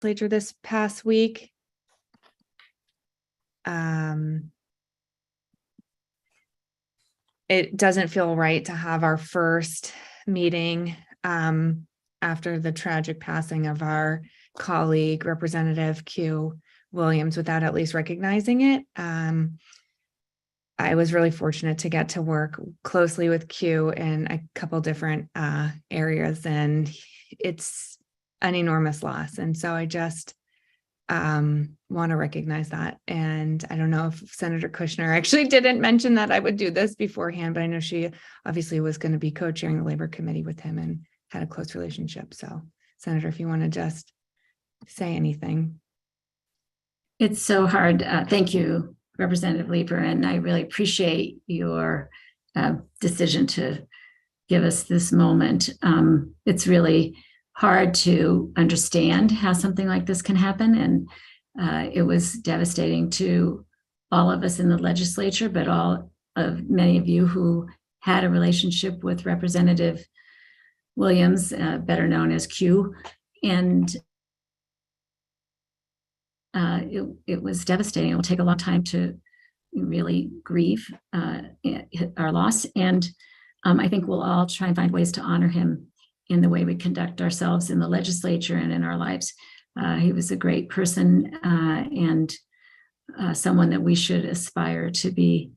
legislature this past week. It doesn't feel right to have our first meeting after the tragic passing of our colleague, Representative Q Williams, without at least recognizing it. I was really fortunate to get to work closely with Q in a couple different areas, and it's an enormous loss. And so I just want to recognize that. And I don't know if Senator Kushner actually didn't mention that I would do this beforehand, but I know she obviously was going to be co-chairing the Labor Committee with him and had a close relationship. So, Senator, if you want to just say anything. It's so hard. Thank you, Representative Leeper, and I really appreciate your decision to give us this moment. It's really hard to understand how something like this can happen, and it was devastating to all of us in the legislature, but many of you who had a relationship with Representative Williams, better known as Q, and it was devastating. It will take a long time to really grieve our loss, and I think we'll all try and find ways to honor him in the way we conduct ourselves in the legislature and in our lives. He was a great person and someone that we should aspire to be,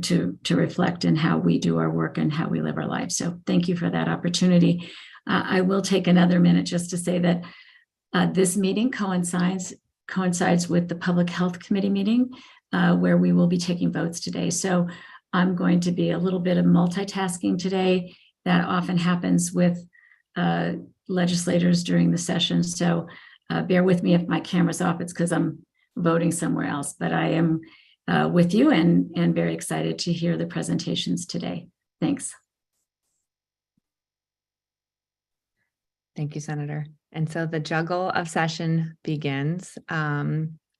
to reflect in how we do our work and how we live our lives. So thank you for that opportunity. I will take another minute just to say that this meeting coincides with the Public Health Committee meeting where we will be taking votes today. So I'm going to be a little bit of multitasking today. That often happens with legislators during the session. So bear with me if my camera's off. It's because I'm voting somewhere else, but I am with you and very excited to hear the presentations today. Thanks. Thank you, Senator. And so the juggle of session begins,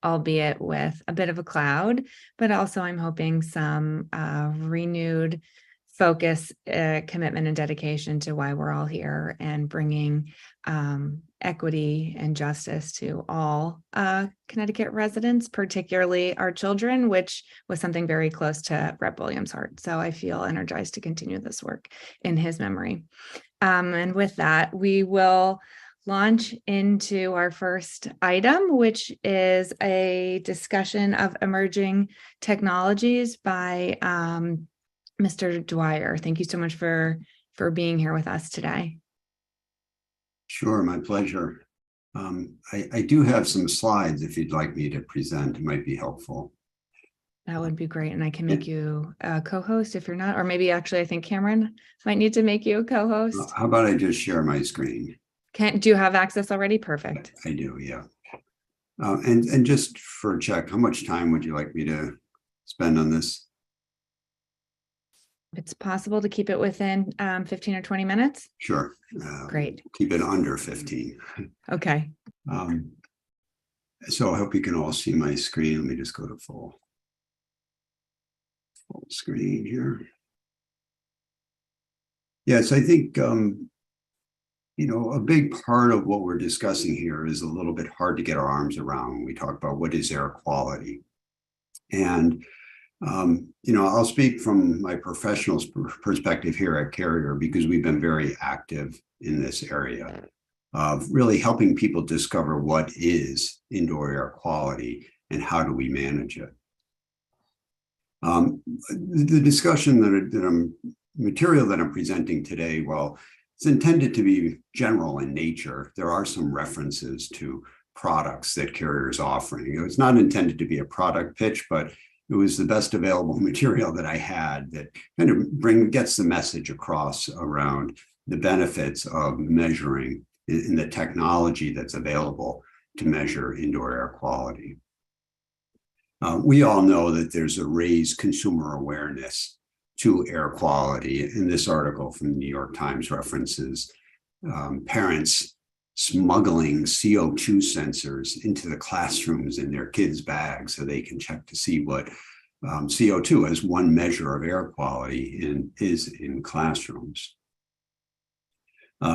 albeit with a bit of a cloud, but also I'm hoping some renewed focus, commitment, and dedication to why we're all here and bringing equity and justice to all Connecticut residents, particularly our children, which was something very close to Rep. Williams' heart. So I feel energized to continue this work in his memory. And with that, we will launch into our first item, which is a discussion of emerging technologies by Mr. Dwyer. Thank you so much for being here with us today. Sure, my pleasure. I do have some slides if you'd like me to present. It might be helpful. That would be great. And I can make you a co-host if you're not, or maybe actually I think Cameron might need to make you a co-host. How about I just share my screen? Do you have access already? Perfect. I do, yeah. And just for a check, how much time would you like me to spend on this? It's possible to keep it within 15 or 20 minutes. Sure. Great. Keep it under 15. Okay. So I hope you can all see my screen. Let me just go to full screen here. Yes, I think, a big part of what we're discussing here is a little bit hard to get our arms around when we talk about what is air quality. And I'll speak from my professional perspective here at Carrier because we've been very active in this area of really helping people discover what is indoor air quality and how do we manage it. The discussion material that I'm presenting today, well, it's intended to be general in nature. There are some references to products that Carrier is offering. It's not intended to be a product pitch, but it was the best available material that I had that kind of gets the message across around the benefits of measuring in the technology that's available to measure indoor air quality. We all know that there's a raised consumer awareness to air quality. In this article from the New York Times references parents smuggling CO2 sensors into the classrooms in their kids' bags so they can check to see what CO2 as one measure of air quality is in classrooms.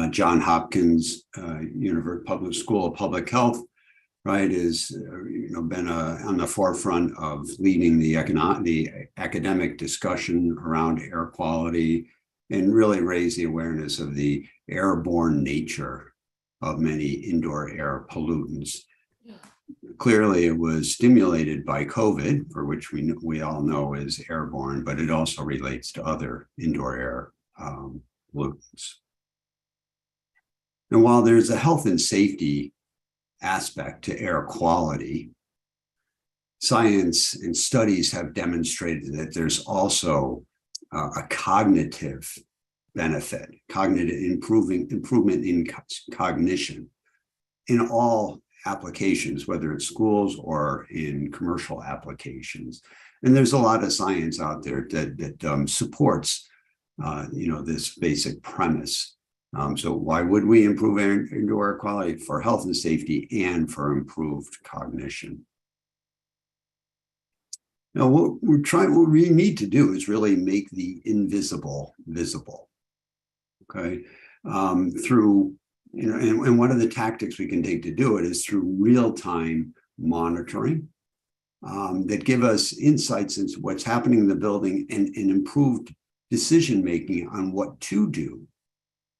Johns Hopkins University Public School of Public Health right, is been on the forefront of leading the academic discussion around air quality, and really raise the awareness of the airborne nature of many indoor air pollutants. Clearly, it was stimulated by COVID, for which we all know is airborne, but it also relates to other indoor air pollutants. And while there's a health and safety aspect to air quality, science and studies have demonstrated that there's also a cognitive benefit, cognitive improvement in cognition in all applications, whether it's schools or in commercial applications. And there's a lot of science out there that supports this basic premise. So why would we improve indoor air quality? For health and safety and for improved cognition. Now, what we need to do is really make the invisible visible. Okay, through and one of the tactics we can take to do it is through real-time monitoring that give us insights into what's happening in the building and improved decision making on what to do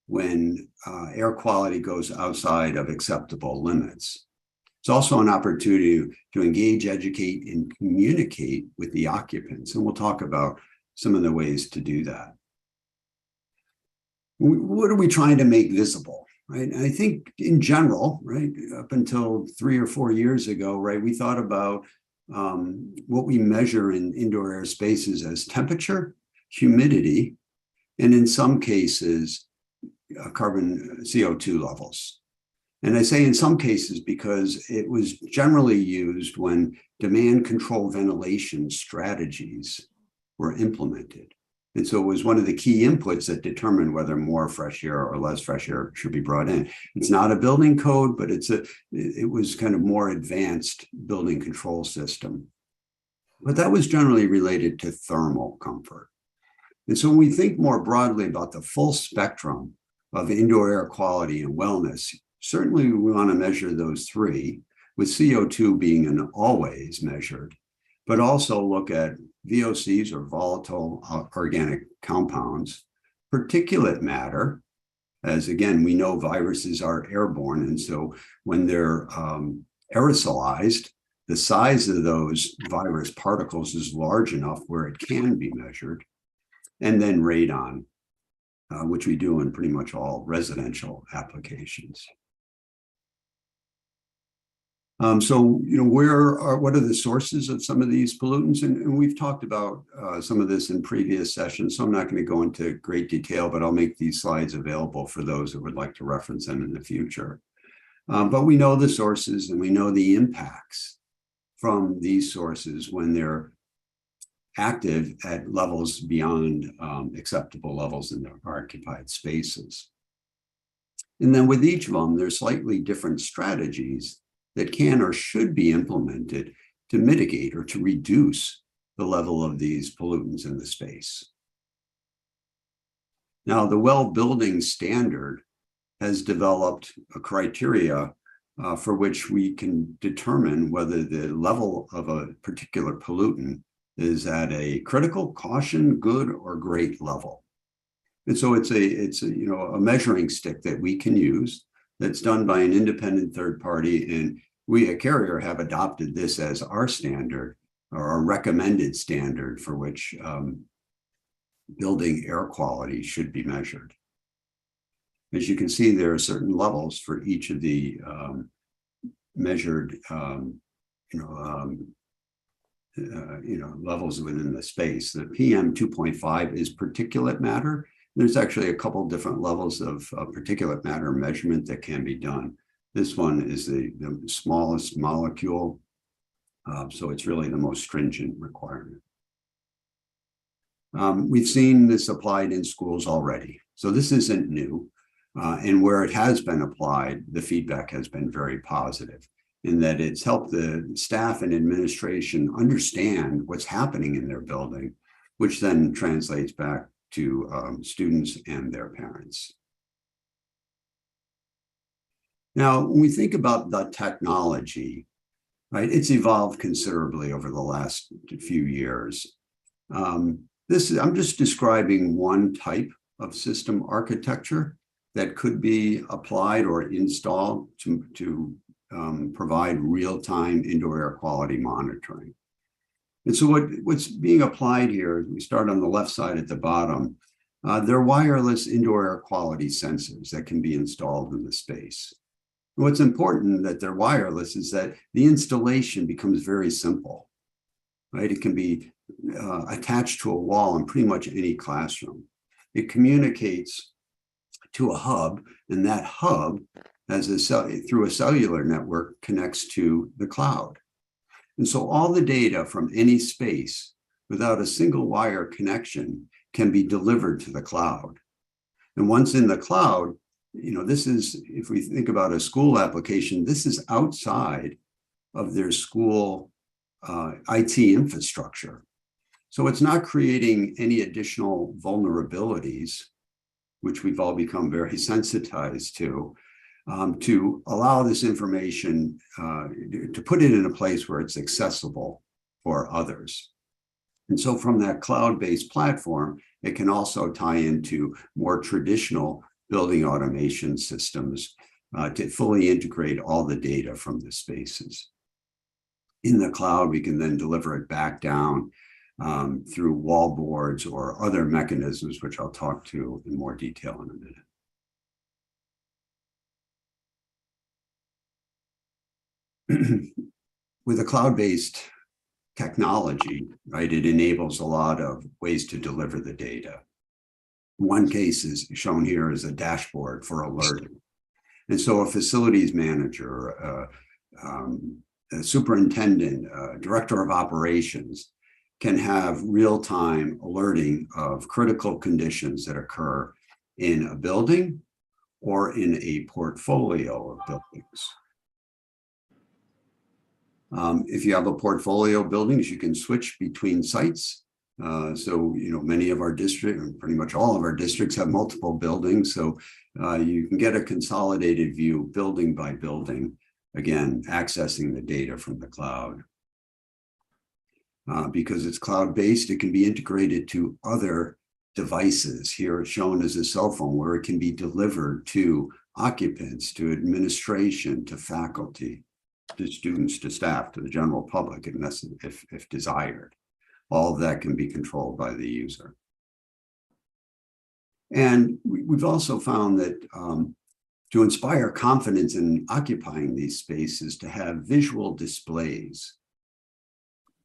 when air quality goes outside of acceptable limits. It's also an opportunity to engage, educate, and communicate with the occupants. And we'll talk about some of the ways to do that. What are we trying to make visible, right? And I think in general, right, up until 3 or 4 years ago, right, we thought about what we measure in indoor air spaces as temperature, humidity, and in some cases, carbon CO2 levels. And I say in some cases because it was generally used when demand control ventilation strategies were implemented. And so it was one of the key inputs that determined whether more fresh air or less fresh air should be brought in. It's not a building code, but it was kind of more advanced building control system. But that was generally related to thermal comfort. And so when we think more broadly about the full spectrum of indoor air quality and wellness, certainly we want to measure those three, with CO2 being an always measured, but also look at VOCs or volatile organic compounds, particulate matter, as again, we know viruses are airborne. And so when they're aerosolized, the size of those virus particles is large enough where it can be measured. And then radon, which we do in pretty much all residential applications. So, what are the sources of some of these pollutants? And we've talked about some of this in previous sessions, so I'm not going to go into great detail, but I'll make these slides available for those that would like to reference them in the future. But we know the sources and we know the impacts from these sources when they're active at levels beyond acceptable levels in their occupied spaces. And then with each of them, there's slightly different strategies that can or should be implemented to mitigate or to reduce the level of these pollutants in the space. Now, the Well Building Standard has developed a criteria for which we can determine whether the level of a particular pollutant is at a critical, caution, good, or great level. And so it's a measuring stick that we can use that's done by an independent third party. And we at Carrier have adopted this as our standard or our recommended standard for which building air quality should be measured. As you can see, there are certain levels for each of the measured levels within the space. The PM 2.5 is particulate matter. There's actually a couple different levels of particulate matter measurement that can be done. This one is the smallest molecule, so it's really the most stringent requirement. We've seen this applied in schools already, so this isn't new. And where it has been applied, the feedback has been very positive in that it's helped the staff and administration understand what's happening in their building, which then translates back to students and their parents. Now, when we think about the technology, right, it's evolved considerably over the last few years. I'm just describing one type of system architecture that could be applied or installed to provide real-time indoor air quality monitoring. And so what's being applied here, we start on the left side at the bottom, they're wireless indoor air quality sensors that can be installed in the space. What's important that they're wireless is that the installation becomes very simple, right? It can be attached to a wall in pretty much any classroom. It communicates to a hub, and that hub through a cellular network connects to the cloud. And so all the data from any space without a single wire connection can be delivered to the cloud. And once in the cloud, this is, if we think about a school application, this is outside of their school IT infrastructure. So it's not creating any additional vulnerabilities, which we've all become very sensitized to allow this information, to put it in a place where it's accessible for others. And so from that cloud-based platform, it can also tie into more traditional building automation systems to fully integrate all the data from the spaces. In the cloud, we can then deliver it back down through wall boards or other mechanisms, which I'll talk to in more detail in a minute. With a cloud-based technology, right, it enables a lot of ways to deliver the data. One case is shown here as a dashboard for alerting. And so a facilities manager, a superintendent, director of operations can have real-time alerting of critical conditions that occur in a building or in a portfolio of buildings. If you have a portfolio of buildings, you can switch between sites. So, many of our districts, pretty much all of our districts have multiple buildings. So you can get a consolidated view building by building, again, accessing the data from the cloud. Because it's cloud-based, it can be integrated to other devices. Here it's shown as a cell phone where it can be delivered to occupants, to administration, to faculty, to students, to staff, to the general public, if desired. All of that can be controlled by the user. And we've also found that to inspire confidence in occupying these spaces, to have visual displays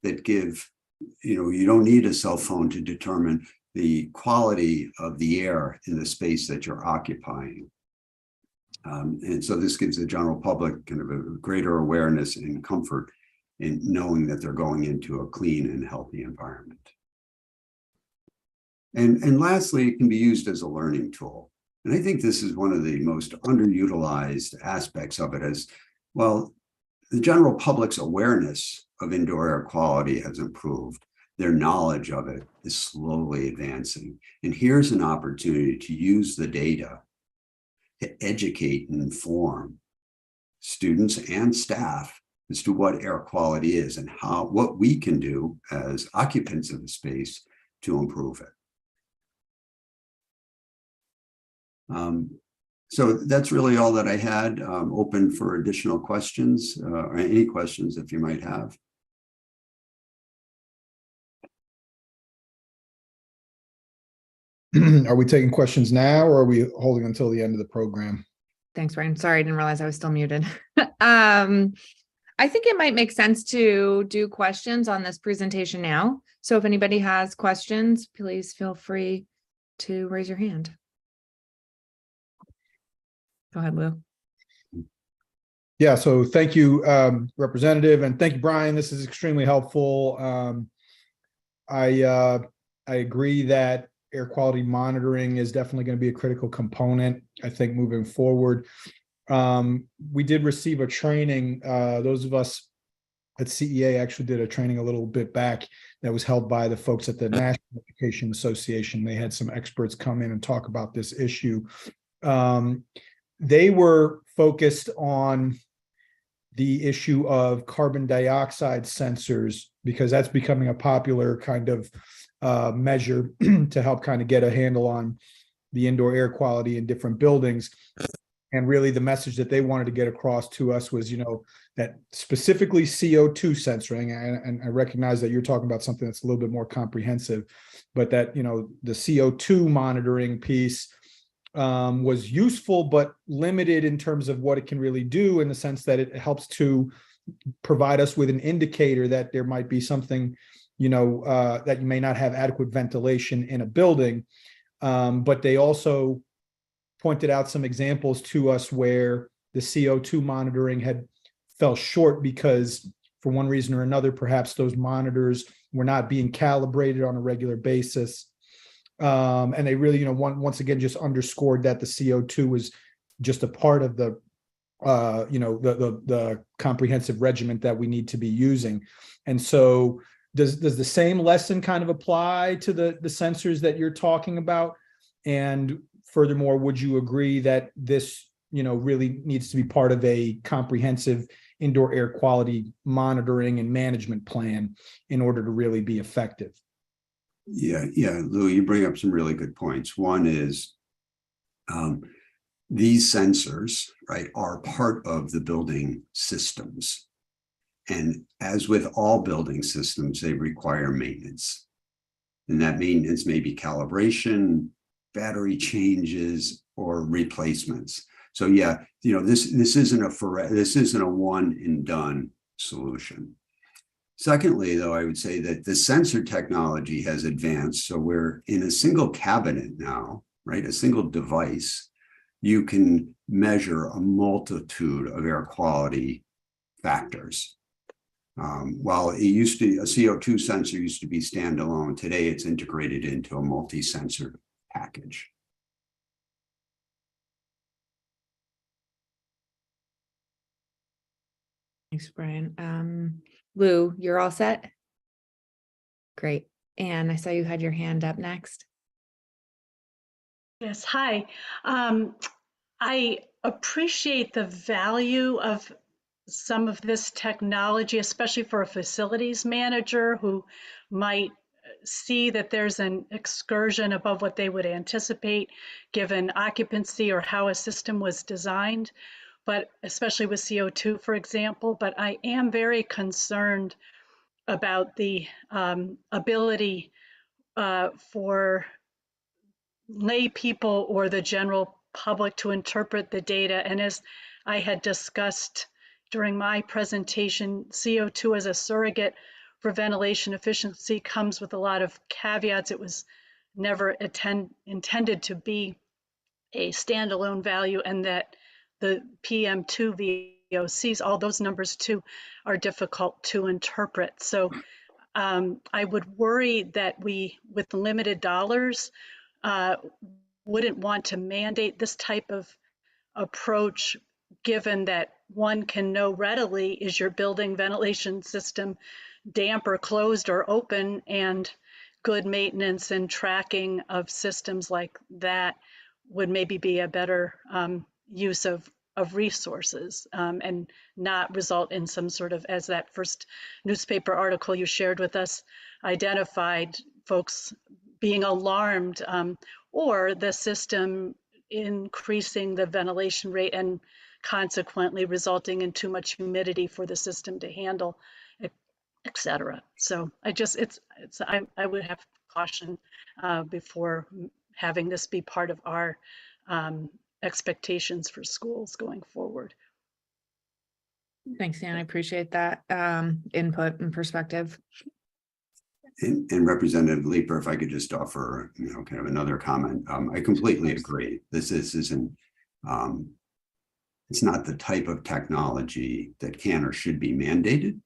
that give, you don't need a cell phone to determine the quality of the air in the space that you're occupying. And so this gives the general public kind of a greater awareness and comfort in knowing that they're going into a clean and healthy environment. And lastly, it can be used as a learning tool. And I think this is one of the most underutilized aspects of it, as well. The general public's awareness of indoor air quality has improved. Their knowledge of it is slowly advancing. And here's an opportunity to use the data to educate and inform students and staff as to what air quality is and what we can do as occupants of the space to improve it. So that's really all that I had. Open for additional questions or any questions if you might have. Are we taking questions now, or are we holding until the end of the program? Thanks, Brian. Sorry, I didn't realize I was still muted. I think it might make sense to do questions on this presentation now. So if anybody has questions, please feel free to raise your hand. Go ahead, Lou. Yeah, so thank you, Representative, and thank you, Brian. This is extremely helpful. I agree that air quality monitoring is definitely going to be a critical component, I think, moving forward. We did receive a training. Those of us at CEA actually did a training a little bit back that was held by the folks at the National Education Association. They had some experts come in and talk about this issue. they were focused on the issue of carbon dioxide sensors, because that's becoming a popular kind of measure to help kind of get a handle on the indoor air quality in different buildings. And really the message that they wanted to get across to us was, that specifically CO2 censoring, and I recognize that you're talking about something that's a little bit more comprehensive, but that, the CO2 monitoring piece was useful, but limited in terms of what it can really do, in the sense that it helps to provide us with an indicator that there might be something, that you may not have adequate ventilation in a building. But they also pointed out some examples to us where the CO2 monitoring had fell short because, for one reason or another, perhaps those monitors were not being calibrated on a regular basis. And they really, once again, just underscored that the CO2 was just a part of the, the comprehensive regimen that we need to be using. And so does the same lesson kind of apply to the sensors that you're talking about? And furthermore, would you agree that this, really needs to be part of a comprehensive indoor air quality monitoring and management plan in order to really be effective? Yeah, Lou, you bring up some really good points. One is these sensors, right, are part of the building systems. And as with all building systems, they require maintenance. And that maintenance may be calibration, battery changes, or replacements. So yeah, this isn't a one and done solution. Secondly, though, I would say that the sensor technology has advanced. So we're in a single cabinet now, right? A single device. You can measure a multitude of air quality factors. While it used to, a CO2 sensor used to be standalone, today it's integrated into a multi-sensor package. Thanks, Brian. Lou, you're all set? Great. Anne, I saw you had your hand up next. Yes, hi. I appreciate the value of some of this technology, especially for a facilities manager who might see that there's an excursion above what they would anticipate given occupancy or how a system was designed, but especially with CO2, for example. But I am very concerned about the ability for lay people or the general public to interpret the data. And as I had discussed during my presentation, CO2 as a surrogate for ventilation efficiency comes with a lot of caveats. It was never intended to be a standalone value, and that the PM2 VOCs, all those numbers too, are difficult to interpret. So I would worry that we, with limited dollars, wouldn't want to mandate this type of approach, given that one can know readily, is your building ventilation system damp or closed or open, and good maintenance and tracking of systems like that would maybe be a better use of resources, and not result in some sort of, as that first newspaper article you shared with us identified, folks being alarmed, or the system increasing the ventilation rate and consequently resulting in too much humidity for the system to handle, et cetera. So I would have caution before having this be part of our expectations for schools going forward. Thanks, Anne. I appreciate that input and perspective. And Representative Leeper, if I could just offer, kind of another comment. I completely agree. This isn't, it's not the type of technology that can or should be mandated,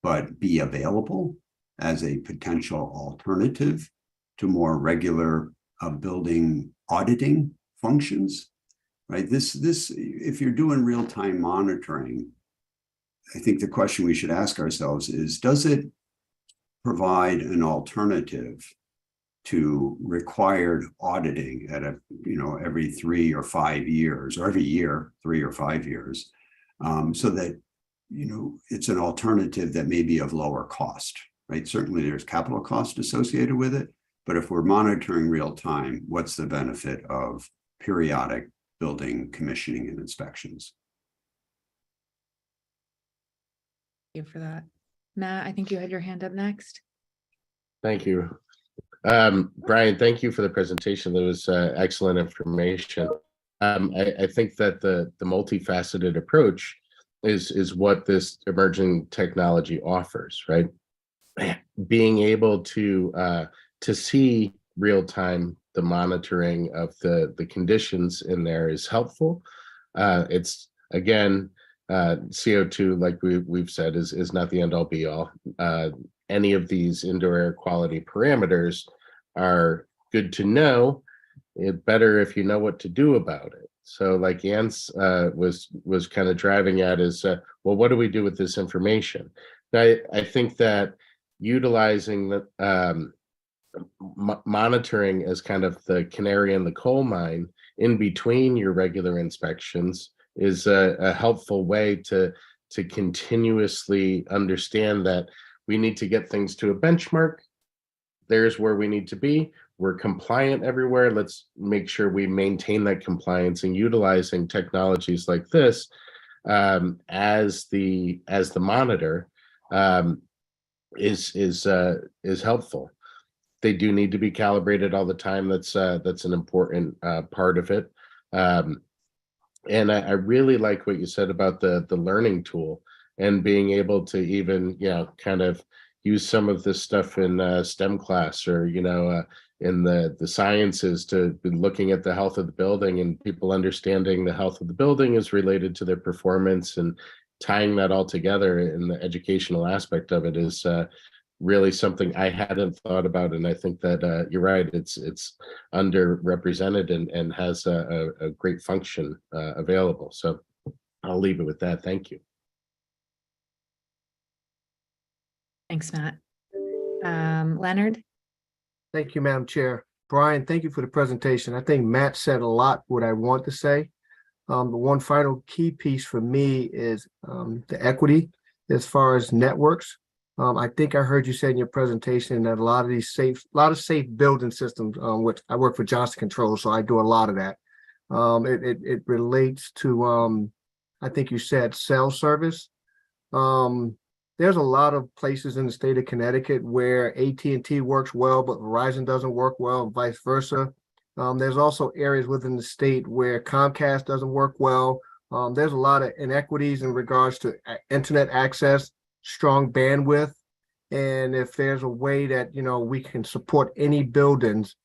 but be available as a potential alternative to more regular building auditing functions, right? This, if you're doing real-time monitoring, I think the question we should ask ourselves is, does it provide an alternative to required auditing at every 3 or 5 years, or every year, 3 or 5 years, so that, it's an alternative that may be of lower cost, right? Certainly there's capital cost associated with it, but if we're monitoring real time, what's the benefit of periodic building commissioning and inspections? Thank you for that. Matt, I think you had your hand up next. Thank you. Brian, thank you for the presentation. That was excellent information. I think that the multifaceted approach is what this emerging technology offers, right? Being able to see real time the monitoring of the conditions in there is helpful. It's again, CO2, like we've said, is not the end all be all. Any of these indoor air quality parameters are good to know. It's better if you know what to do about it. So like Jens was kind of driving at is, well, what do we do with this information? I think that utilizing the monitoring as kind of the canary in the coal mine in between your regular inspections is a helpful way to continuously understand that we need to get things to a benchmark. There's where we need to be. We're compliant everywhere. Let's make sure we maintain that compliance, and utilizing technologies like this as the monitor is helpful. They do need to be calibrated all the time. That's an important part of it. And I really like what you said about the learning tool and being able to even, kind of use some of this stuff in STEM class, or, in the sciences, to be looking at the health of the building, and people understanding the health of the building is related to their performance, and tying that all together in the educational aspect of it is really something I hadn't thought about. And I think that you're right, it's underrepresented and has a great function available. So I'll leave it with that. Thank you. Thanks, Matt. Leonard? Thank you, Madam Chair. Brian, thank you for the presentation. I think Matt said a lot what I want to say. The one final key piece for me is the equity as far as networks. I think I heard you say in your presentation that a lot of safe building systems, which I work for Johnson Controls, so I do a lot of that. It relates to, I think you said cell service. There's a lot of places in the state of Connecticut where AT&T works well, but Verizon doesn't work well, and vice versa. There's also areas within the state where Comcast doesn't work well. There's a lot of inequities in regards to internet access, strong bandwidth. And if there's a way that, we can support any buildings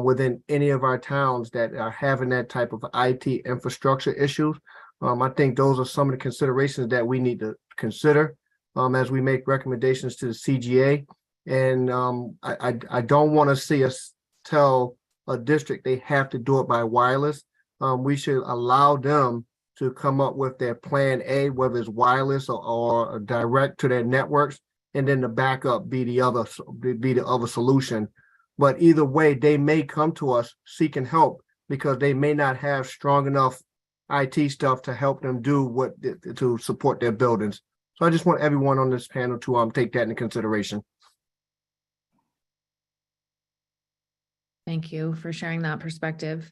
within any of our towns that are having that type of IT infrastructure issues, I think those are some of the considerations that we need to consider as we make recommendations to the CGA. And I don't want to see us tell a district they have to do it by wireless. We should allow them to come up with their plan A, whether it's wireless or direct to their networks, and then the backup be the other solution. But either way, they may come to us seeking help because they may not have strong enough IT stuff to help them do to support their buildings. So I just want everyone on this panel to take that into consideration. Thank you for sharing that perspective.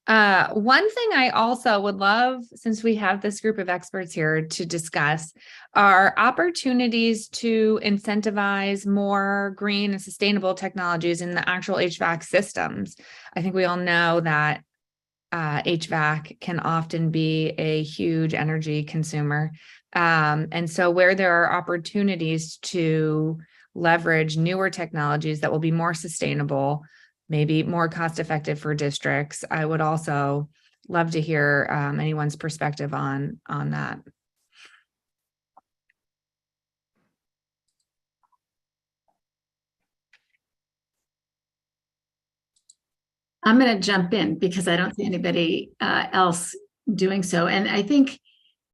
One thing I also would love, since we have this group of experts here to discuss, are opportunities to incentivize more green and sustainable technologies in the actual HVAC systems. I think we all know that HVAC can often be a huge energy consumer. And so where there are opportunities to leverage newer technologies that will be more sustainable, maybe more cost effective for districts, I would also love to hear anyone's perspective on that. I'm going to jump in because I don't see anybody else doing so. And I think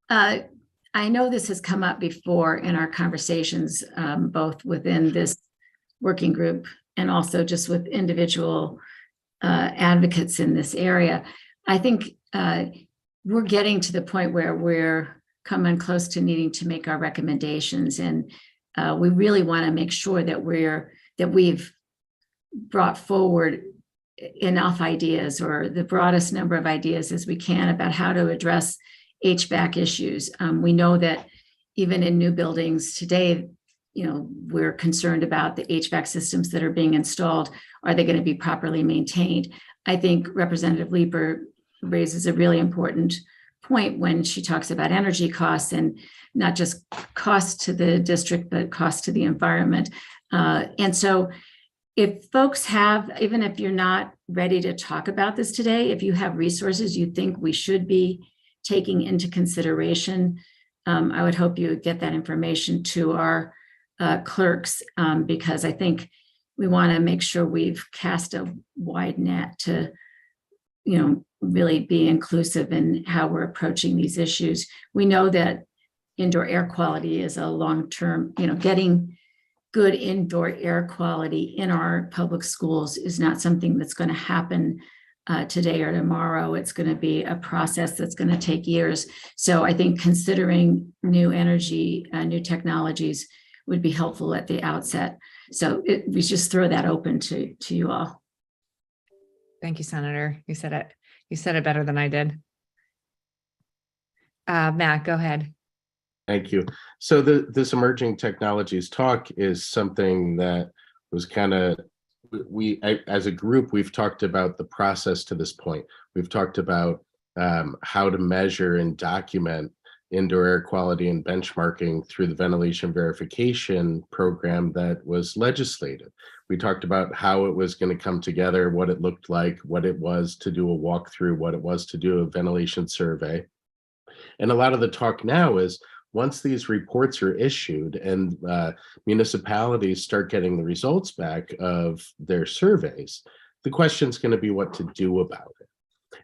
I know this has come up before in our conversations, both within this working group and also just with individual advocates in this area. I think we're getting to the point where we're coming close to needing to make our recommendations, and we really want to make sure that we've brought forward enough ideas, or the broadest number of ideas as we can, about how to address HVAC issues. We know that even in new buildings today, we're concerned about the HVAC systems that are being installed. Are they going to be properly maintained? I think Representative Leeper raises a really important point when she talks about energy costs, and not just cost to the district, but cost to the environment. And so if folks have, even if you're not ready to talk about this today, if you have resources you think we should be taking into consideration, I would hope you would get that information to our clerks, because I think we want to make sure we've cast a wide net to, really be inclusive in how we're approaching these issues. We know that indoor air quality is a long-term, getting good indoor air quality in our public schools is not something that's going to happen today or tomorrow. It's going to be a process that's going to take years. So I think considering new energy, new technologies would be helpful at the outset. So we just throw that open to you all. Thank you, Senator. You said it. You said it better than I did. Matt, go ahead. Thank you. So this emerging technologies talk is something that was kind of, as a group, we've talked about the process to this point. We've talked about how to measure and document indoor air quality and benchmarking through the ventilation verification program that was legislated. We talked about how it was going to come together, what it looked like, what it was to do a walkthrough, what it was to do a ventilation survey. And a lot of the talk now is, once these reports are issued and municipalities start getting the results back of their surveys, the question is going to be what to do about it.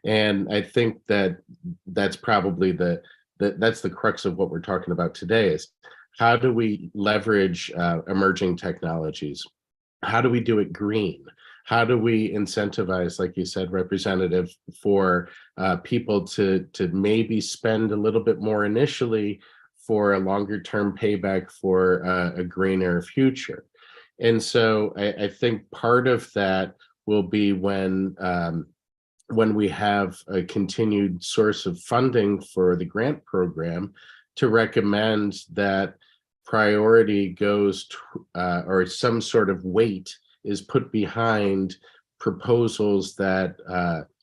And I think that that's probably that's the crux of what we're talking about today, is how do we leverage emerging technologies? How do we do it green? How do we incentivize, like you said, Representative, for people to maybe spend a little bit more initially for a longer term payback for a greener future? And so I think part of that will be when we have a continued source of funding for the grant program, to recommend that priority goes to, or some sort of weight is put behind proposals that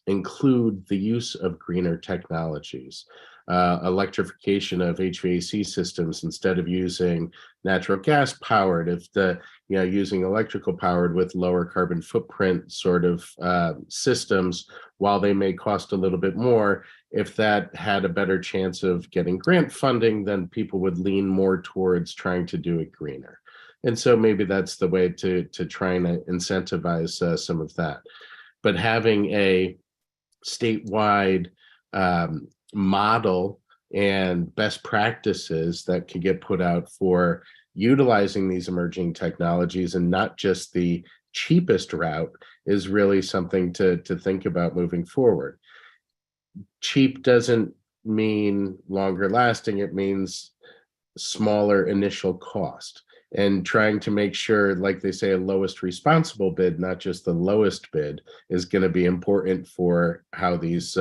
include the use of greener technologies. Electrification of HVAC systems, instead of using natural gas powered, using electrical powered with lower carbon footprint sort of systems, while they may cost a little bit more, if that had a better chance of getting grant funding, then people would lean more towards trying to do it greener. And so maybe that's the way to try and incentivize some of that. But having a statewide model and best practices that can get put out for utilizing these emerging technologies, and not just the cheapest route, is really something to think about moving forward. Cheap doesn't mean longer lasting, it means smaller initial cost, and trying to make sure, like they say, a lowest responsible bid, not just the lowest bid, is going to be important for how these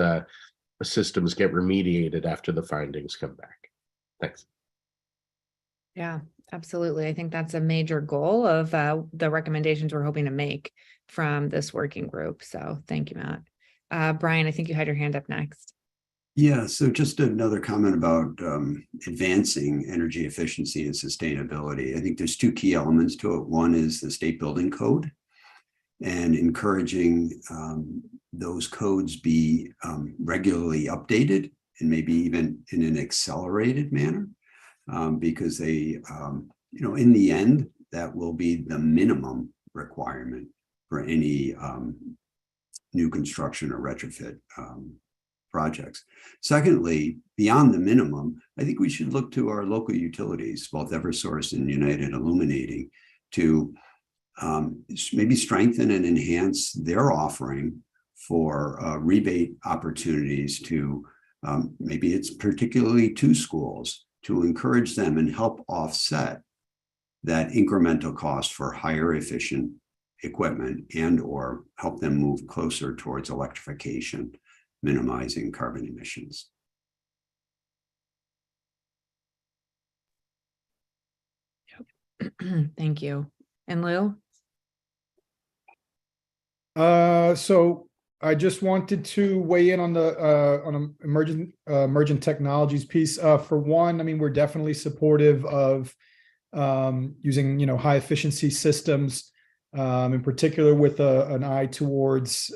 systems get remediated after the findings come back. Thanks. Yeah, absolutely. I think that's a major goal of the recommendations we're hoping to make from this working group. So thank you, Matt. Brian, I think you had your hand up next. Yeah, so just another comment about advancing energy efficiency and sustainability. I think there's two key elements to it. One is the state building code, and encouraging those codes be regularly updated, and maybe even in an accelerated manner, because they, in the end, that will be the minimum requirement for any new construction or retrofit projects. Secondly, beyond the minimum, I think we should look to our local utilities, both Eversource and United Illuminating, to maybe strengthen and enhance their offering for rebate opportunities to maybe it's particularly to schools to encourage them and help offset that incremental cost for higher efficient equipment and or help them move closer towards electrification, minimizing carbon emissions. Thank you. And Lou? So I just wanted to weigh in on the emergent technologies piece. For one, I mean, we're definitely supportive of using, high efficiency systems, in particular with an eye towards,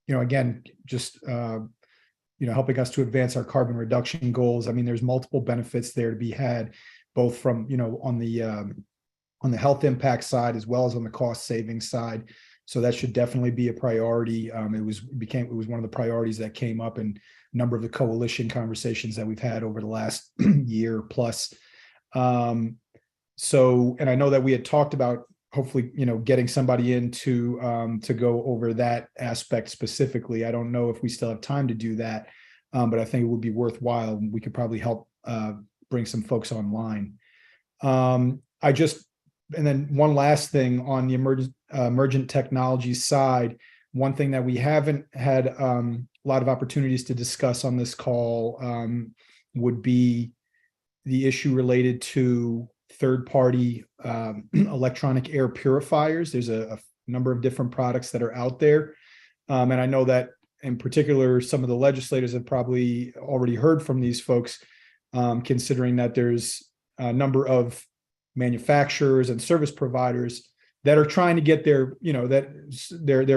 again, just helping us to advance our carbon reduction goals. I mean, there's multiple benefits there to be had, both from on the health impact side as well as on the cost saving side. So that should definitely be a priority. It was one of the priorities that came up in a number of the coalition conversations that we've had over the last year plus. And I know that we had talked about hopefully, getting somebody in to go over that aspect specifically. I don't know if we still have time to do that, but I think it would be worthwhile. We could probably help bring some folks online. And then one last thing on the emergent technologies side, one thing that we haven't had a lot of opportunities to discuss on this call would be the issue related to third-party electronic air purifiers. There's a number of different products that are out there. And I know that in particular, some of the legislators have probably already heard from these folks, considering that there's a number of manufacturers and service providers that are trying to get their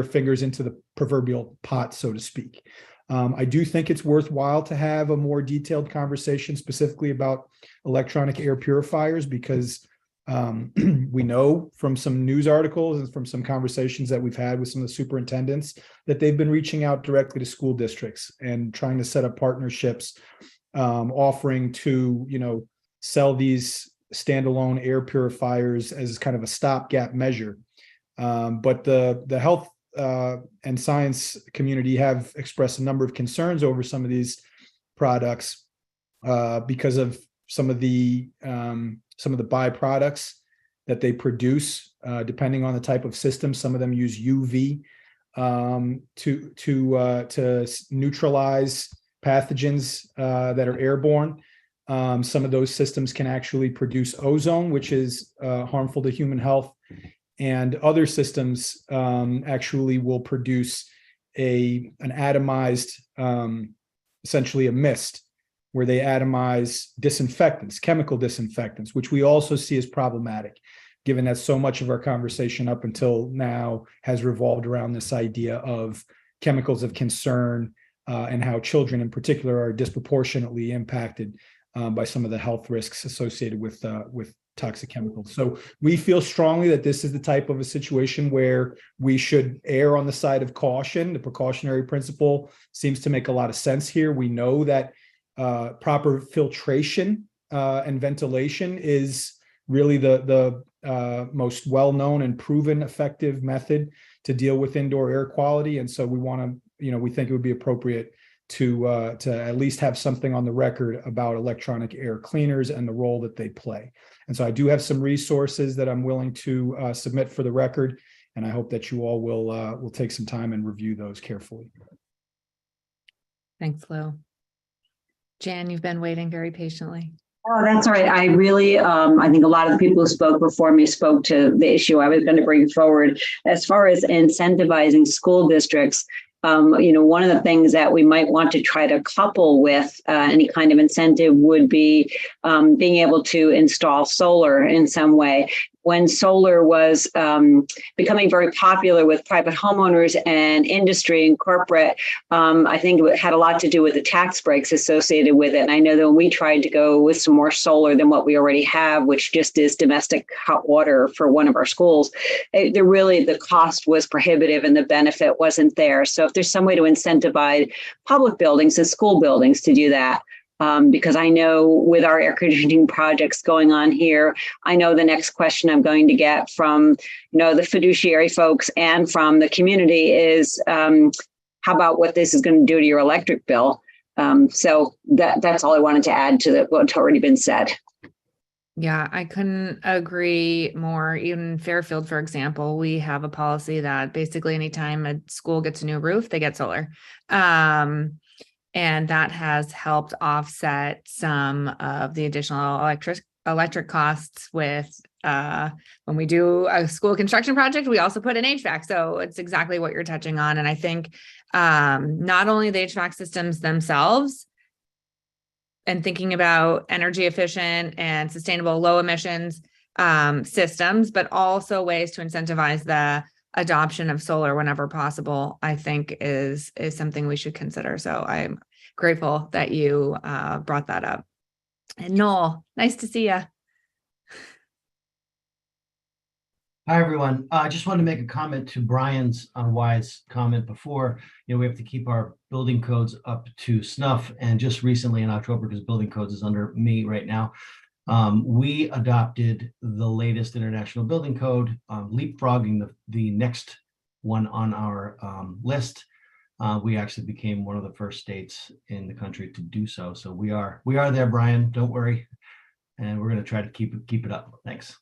fingers into the proverbial pot, so to speak. I do think it's worthwhile to have a more detailed conversation specifically about electronic air purifiers, because we know from some news articles and from some conversations that we've had with some of the superintendents that they've been reaching out directly to school districts and trying to set up partnerships, offering to, sell these standalone air purifiers as kind of a stopgap measure. But the health and science community have expressed a number of concerns over some of these products because of some of the byproducts that they produce, depending on the type of system. Some of them use UV to neutralize pathogens that are airborne. Some of those systems can actually produce ozone, which is harmful to human health. And other systems actually will produce an atomized, essentially a mist, where they atomize disinfectants, chemical disinfectants, which we also see as problematic, given that so much of our conversation up until now has revolved around this idea of chemicals of concern and how children in particular are disproportionately impacted by some of the health risks associated with toxic chemicals. So we feel strongly that this is the type of a situation where we should err on the side of caution. The precautionary principle seems to make a lot of sense here. We know that proper filtration and ventilation is really the most well-known and proven effective method to deal with indoor air quality. And so we want to, we think it would be appropriate to at least have something on the record about electronic air cleaners and the role that they play. And so I do have some resources that I'm willing to submit for the record, and I hope that you all will take some time and review those carefully. Thanks, Lou. Jan, you've been waiting very patiently. Oh, that's all right. I really, I think a lot of the people who spoke before me spoke to the issue I was going to bring forward. As far as incentivizing school districts, one of the things that we might want to try to couple with any kind of incentive would be being able to install solar in some way. When solar was becoming very popular with private homeowners and industry and corporate, I think it had a lot to do with the tax breaks associated with it. And I know that when we tried to go with some more solar than what we already have, which just is domestic hot water for one of our schools, the cost was prohibitive and the benefit wasn't there. So if there's some way to incentivize public buildings and school buildings to do that, Because I know with our air conditioning projects going on here, I know the next question I'm going to get from, the fiduciary folks and from the community is, how about what this is going to do to your electric bill? So that's all I wanted to add to what's already been said. Yeah, I couldn't agree more. Even Fairfield, for example, we have a policy that basically anytime a school gets a new roof, they get solar. And that has helped offset some of the additional electric costs with when we do a school construction project, we also put in HVAC. So it's exactly what you're touching on. And I think not only the HVAC systems themselves and thinking about energy efficient and sustainable low emissions systems, but also ways to incentivize the adoption of solar whenever possible, I think is something we should consider. So I'm grateful that you brought that up. And Noel, nice to see you. Hi, everyone. I just wanted to make a comment to Brian's wise comment before. We have to keep our building codes up to snuff. And just recently in October, because building codes is under me right now, we adopted the latest international building code, leapfrogging the next one on our list. We actually became one of the first states in the country to do so. So we are there, Brian. Don't worry, and we're going to try to keep it up. Thanks.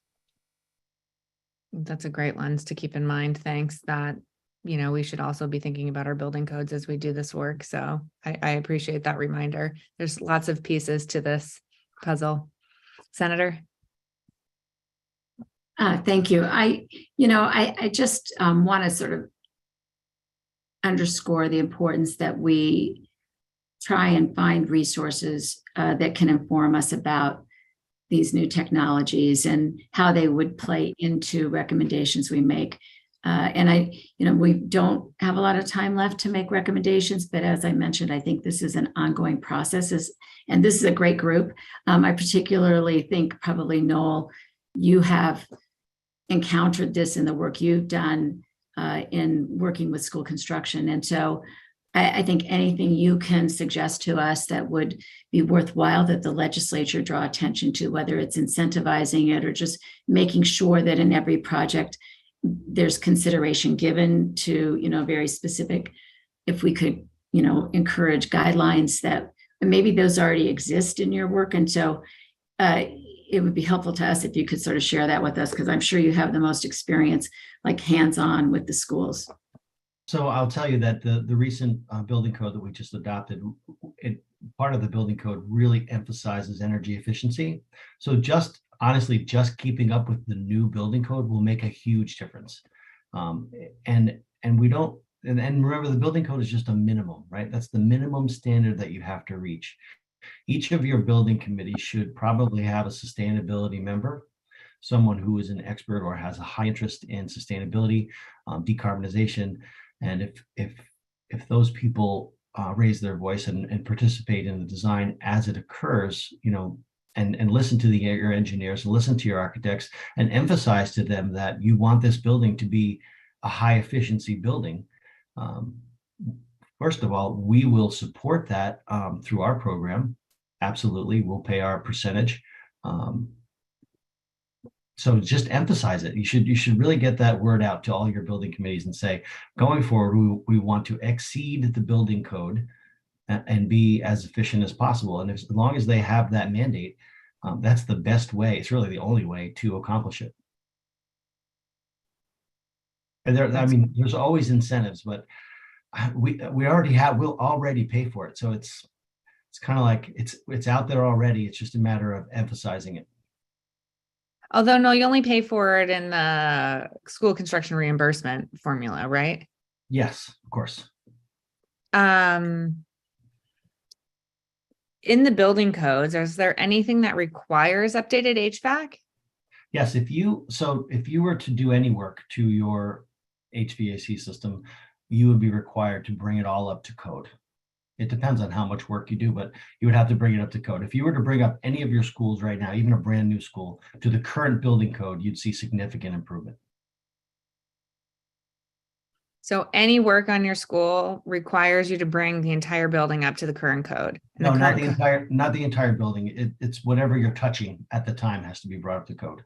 That's a great lens to keep in mind. Thanks. That we should also be thinking about our building codes as we do this work. So I appreciate that reminder. There's lots of pieces to this puzzle. Senator. Thank you. I just want to sort of underscore the importance that we try and find resources that can inform us about these new technologies and how they would play into recommendations we make. And we don't have a lot of time left to make recommendations, but as I mentioned, I think this is an ongoing process, and this is a great group. I particularly think probably, Noel, you have encountered this in the work you've done in working with school construction. And so I think anything you can suggest to us that would be worthwhile that the legislature draw attention to, whether it's incentivizing it or just making sure that in every project there's consideration given to, very specific, if we could, encourage guidelines that maybe those already exist in your work. And so it would be helpful to us if you could sort of share that with us, because I'm sure you have the most experience, like hands-on with the schools. So I'll tell you that the recent building code that we just adopted, part of the building code really emphasizes energy efficiency. So honestly, just keeping up with the new building code will make a huge difference. And remember, the building code is just a minimum, right? That's the minimum standard that you have to reach. Each of your building committees should probably have a sustainability member, someone who is an expert or has a high interest in sustainability, decarbonization. And if those people raise their voice and participate in the design as it occurs, and listen to your engineers and listen to your architects and emphasize to them that you want this building to be a high efficiency building. First of all, we will support that through our program. Absolutely, we'll pay our percentage. So just emphasize it. You should really get that word out to all your building committees and say, going forward, we want to exceed the building code and be as efficient as possible. And as long as they have that mandate, that's the best way. It's really the only way to accomplish it. And there's always incentives, but we'll already pay for it. So it's kind of like it's out there already. It's just a matter of emphasizing it. Although, no, you only pay for it in the school construction reimbursement formula, right? Yes, of course. In the building codes, is there anything that requires updated HVAC? Yes, if you were to do any work to your HVAC system, you would be required to bring it all up to code. It depends on how much work you do, but you would have to bring it up to code. If you were to bring up any of your schools right now, even a brand new school, to the current building code, you'd see significant improvement. So any work on your school requires you to bring the entire building up to the current code. And No, not current the entire, not the entire building. It's whatever you're touching at the time has to be brought up to code.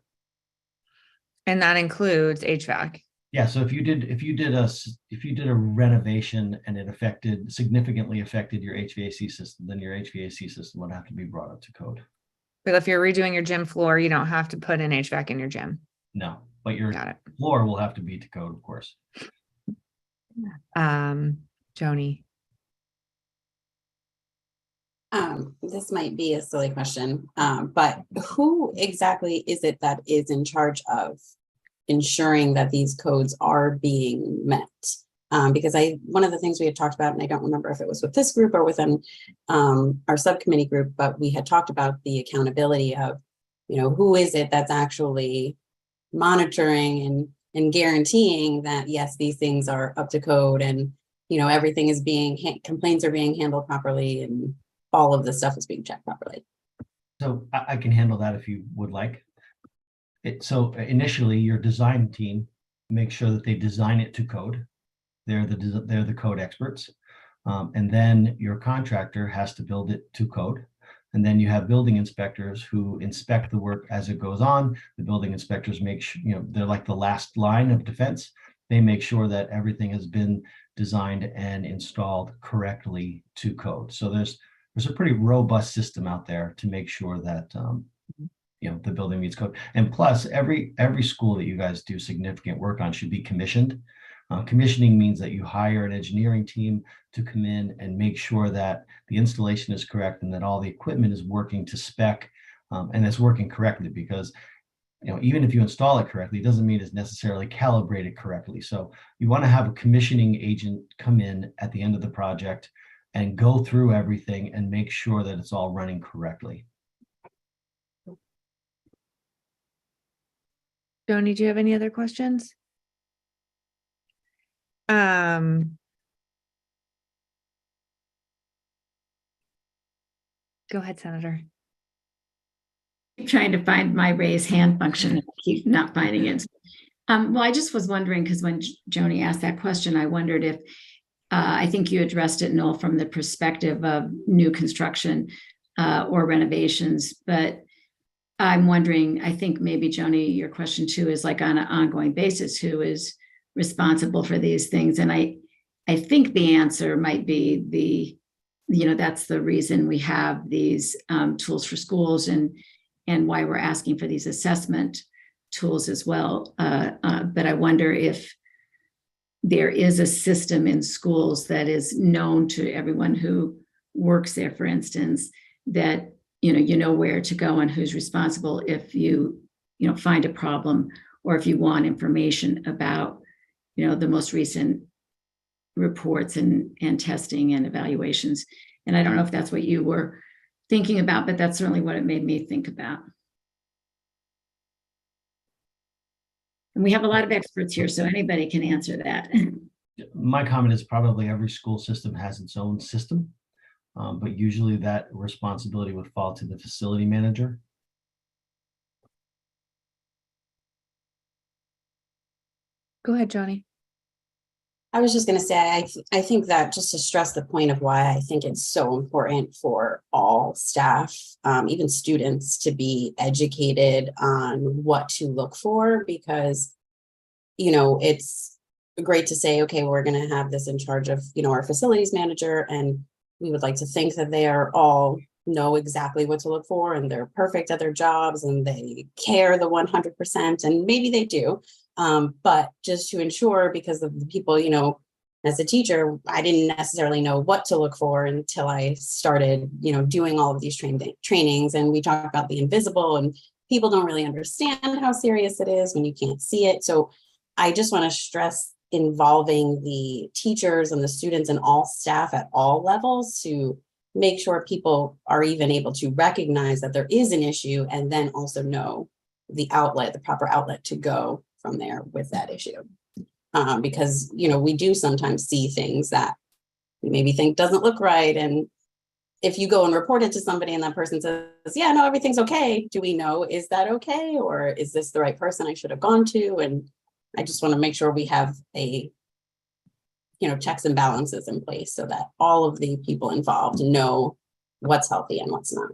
and that includes HVAC. Yeah, so if you did a renovation and it significantly affected your HVAC system, then your HVAC system would have to be brought up to code. But if you're redoing your gym floor, you don't have to put in HVAC in your gym. No, but your Got it. floor will have to be to code, of course. Joni. This might be a silly question, but who exactly is it that is in charge of ensuring that these codes are being met? Because one of the things we had talked about, and I don't remember if it was with this group or within our subcommittee group, but we had talked about the accountability of, who is it that's actually monitoring and guaranteeing that, yes, these things are up to code and, everything is complaints are being handled properly and all of this stuff is being checked properly. So I can handle that if you would like. So initially, your design team makes sure that they design it to code. They're the code experts. And then your contractor has to build it to code. And then you have building inspectors who inspect the work as it goes on. The building inspectors make sure, they're like the last line of defense. They make sure that everything has been designed and installed correctly to code. So there's a pretty robust system out there to make sure that the building meets code. And plus, every school that you guys do significant work on should be commissioned. Commissioning means that you hire an engineering team to come in and make sure that the installation is correct and that all the equipment is working to spec and it's working correctly, because even if you install it correctly, it doesn't mean it's necessarily calibrated correctly. So you want to have a commissioning agent come in at the end of the project and go through everything and make sure that it's all running correctly. Joni, do you have any other questions? Go ahead, Senator. I'm trying to find my raise hand function and keep not finding it. Well, I just was wondering, because when Joni asked that question, I wondered if, I think you addressed it, Noel, from the perspective of new construction or renovations, but I'm wondering, I think maybe Joni, your question too is like on an ongoing basis, who is responsible for these things? And I think the answer might be that's the reason we have these tools for schools and why we're asking for these assessment tools as well. But I wonder if there is a system in schools that is known to everyone who works there, for instance, that you know where to go and who's responsible if you find a problem, or if you want information about the most recent reports and testing and evaluations. And I don't know if that's what you were thinking about, but that's certainly what it made me think about. And we have a lot of experts here, so anybody can answer that. My comment is probably every school system has its own system, but usually that responsibility would fall to the facility manager. Go ahead, Joni. I was just going to say, I think that just to stress the point of why I think it's so important for all staff, even students, to be educated on what to look for, because, it's great to say, okay, we're going to have this in charge of, our facilities manager, and we would like to think that they are all know exactly what to look for and they're perfect at their jobs and they care the 100%, and maybe they do. But just to ensure, because of the people, as a teacher, I didn't necessarily know what to look for until I started, doing all of these trainings. And we talk about the invisible, and people don't really understand how serious it is when you can't see it. So I just want to stress involving the teachers and the students and all staff at all levels to make sure people are even able to recognize that there is an issue, and then also know the proper outlet to go from there with that issue. Because, we do sometimes see things that we maybe think doesn't look right. And if you go and report it to somebody and that person says, yeah, no, everything's okay, do we know, is that okay? Or is this the right person I should have gone to? And I just want to make sure we have a checks and balances in place so that all of the people involved know what's healthy and what's not.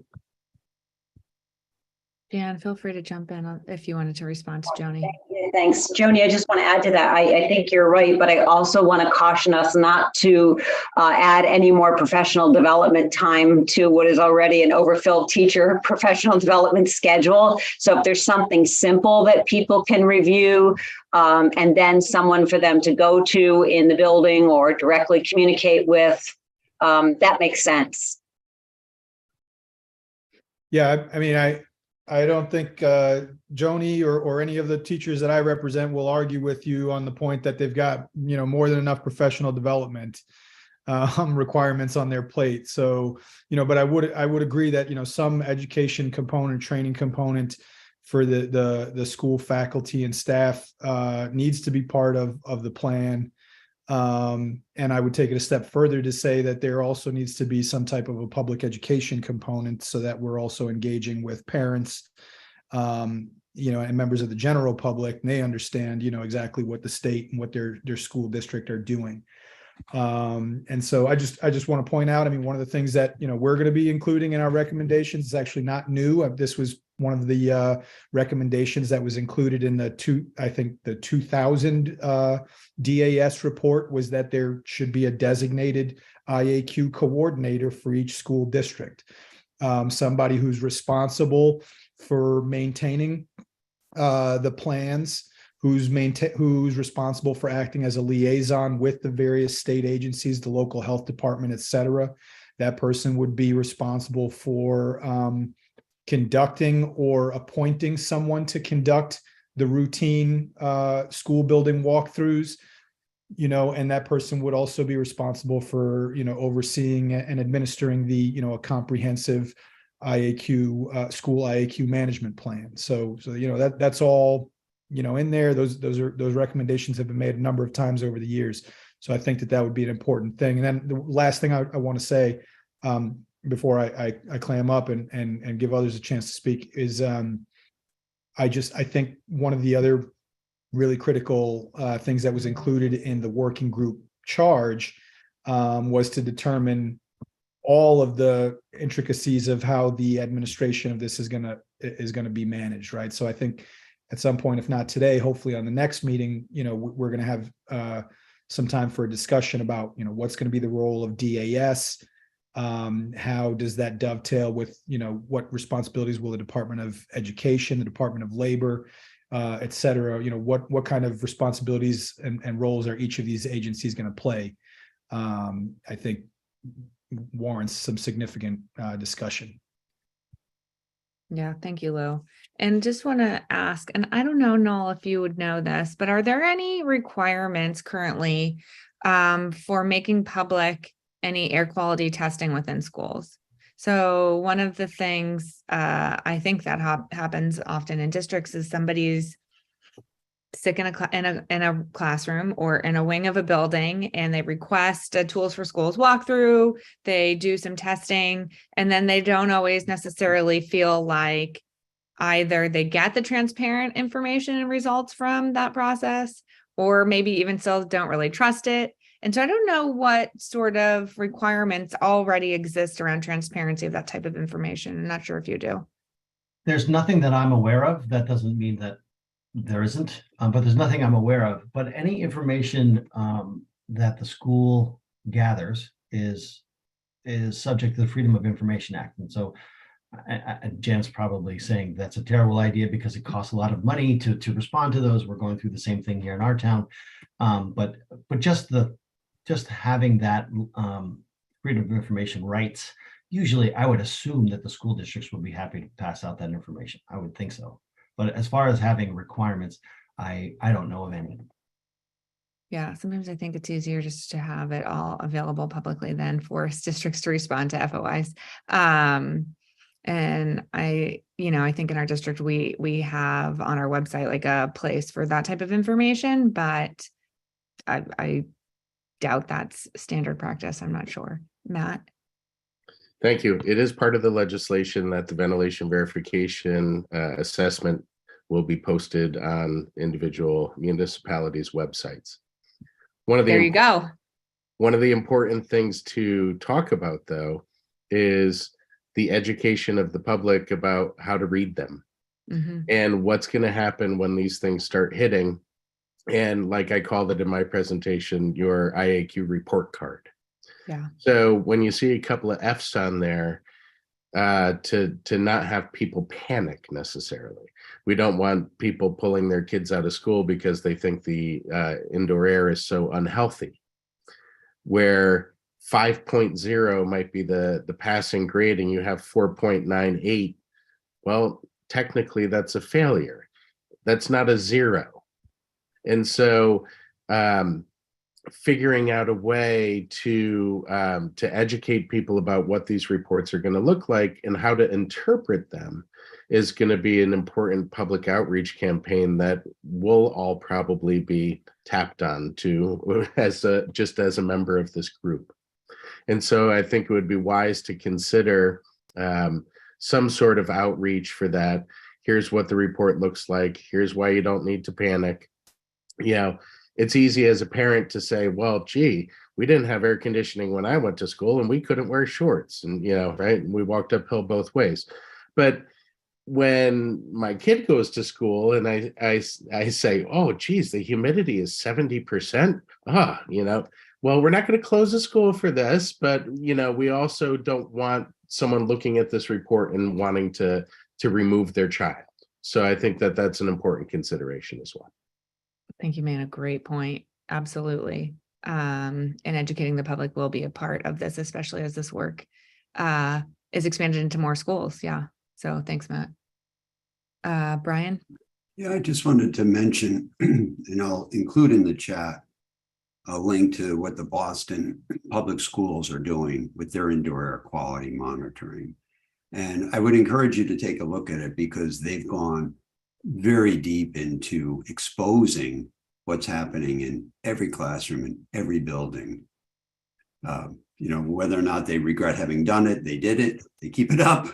Jan, feel free to jump in if you wanted to respond to Joni. Thanks, Joni. I just want to add to that. I think you're right, but I also want to caution us not to add any more professional development time to what is already an overfilled teacher professional development schedule. So if there's something simple that people can review, and then someone for them to go to in the building or directly communicate with, that makes sense. Yeah, I mean, I don't think Joni or any of the teachers that I represent will argue with you on the point that they've got, more than enough professional development requirements on their plate. So, but I would agree that, some education component, training component for the school faculty and staff needs to be part of the plan. And I would take it a step further to say that there also needs to be some type of a public education component so that we're also engaging with parents, and members of the general public, and they understand, exactly what the state and what their school district are doing. And so I just want to point out, I mean, one of the things that, we're going to be including in our recommendations is actually not new. This was one of the recommendations that was included in the 2000 DAS report, was that there should be a designated IAQ coordinator for each school district. Somebody who's responsible for maintaining the plans, who's responsible for acting as a liaison with the various state agencies, the local health department, et cetera. That person would be responsible for conducting or appointing someone to conduct the routine school building walkthroughs, and that person would also be responsible for, overseeing and administering the, a comprehensive IAQ school IAQ management plan. So that's all, in there. Those recommendations have been made a number of times over the years. So I think that would be an important thing. And then the last thing I want to say, before I clam up and give others a chance to speak, is I think one of the other really critical things that was included in the working group charge was to determine all of the intricacies of how the administration of this is going to be managed, right? So I think at some point, if not today, hopefully on the next meeting, we're going to have some time for a discussion about, what's going to be the role of DAS. How does that dovetail with, what responsibilities will the Department of Education, the Department of Labor, et cetera, what kind of responsibilities and roles are each of these agencies going to play? I think warrants some significant discussion. Yeah, thank you, Lou. And just want to ask, and I don't know, Noel, if you would know this, but are there any requirements currently for making public any air quality testing within schools? So one of the things I think that happens often in districts is somebody's sick in a classroom or in a wing of a building, and they request a Tools for Schools walkthrough. They do some testing, and then they don't always necessarily feel like either they get the transparent information and results from that process, or maybe even still don't really trust it. And so I don't know what sort of requirements already exist around transparency of that type of information. I'm not sure if you do. There's nothing that I'm aware of. That doesn't mean that there isn't, but there's nothing I'm aware of. But any information that the school gathers is subject to the Freedom of Information Act. And so Jan's probably saying that's a terrible idea because it costs a lot of money to respond to those. We're going through the same thing here in our town. But just having that Freedom of Information rights, usually I would assume that the school districts would be happy to pass out that information. I would think so. But as far as having requirements, I don't know of any. Yeah, sometimes I think it's easier just to have it all available publicly than force districts to respond to FOIs. And I think in our district, we have on our website like a place for that type of information, but I doubt that's standard practice. I'm not sure. Matt? Thank you. It is part of the legislation that the ventilation verification assessment will be posted on individual municipalities' websites. There you go. One of the important things to talk about, though, is the education of the public about how to read them Mhm. and what's going to happen when these things start hitting. And like I called it in my presentation, your IAQ report card. Yeah. So when you see a couple of F's on there, to not have people panic necessarily. We don't want people pulling their kids out of school because they think the indoor air is so unhealthy. Where 5.0 might be the passing grade and you have 4.98, well, technically that's a failure. That's not a 0. And so figuring out a way to educate people about what these reports are going to look like and how to interpret them is going to be an important public outreach campaign that we'll all probably be tapped on to just as a member of this group. And so I think it would be wise to consider some sort of outreach for that. Here's what the report looks like. Here's why you don't need to panic. It's easy as a parent to say, well, gee, we didn't have air conditioning when I went to school and we couldn't wear shorts. And, right. And we walked uphill both ways. But when my kid goes to school and I say, oh, geez, the humidity is 70%. Well, we're not going to close the school for this. But, we also don't want someone looking at this report and wanting to remove their child. So I think that that's an important consideration as well. Thank you, man. A great point. Absolutely. And educating the public will be a part of this, especially as this work is expanded into more schools. Yeah. So thanks, Matt. Brian? Yeah, I just wanted to mention, and I'll include in the chat a link to what the Boston Public Schools are doing with their indoor air quality monitoring. And I would encourage you to take a look at it because they've gone very deep into exposing what's happening in every classroom in every building. Whether or not they regret having done it, they did it, they keep it up.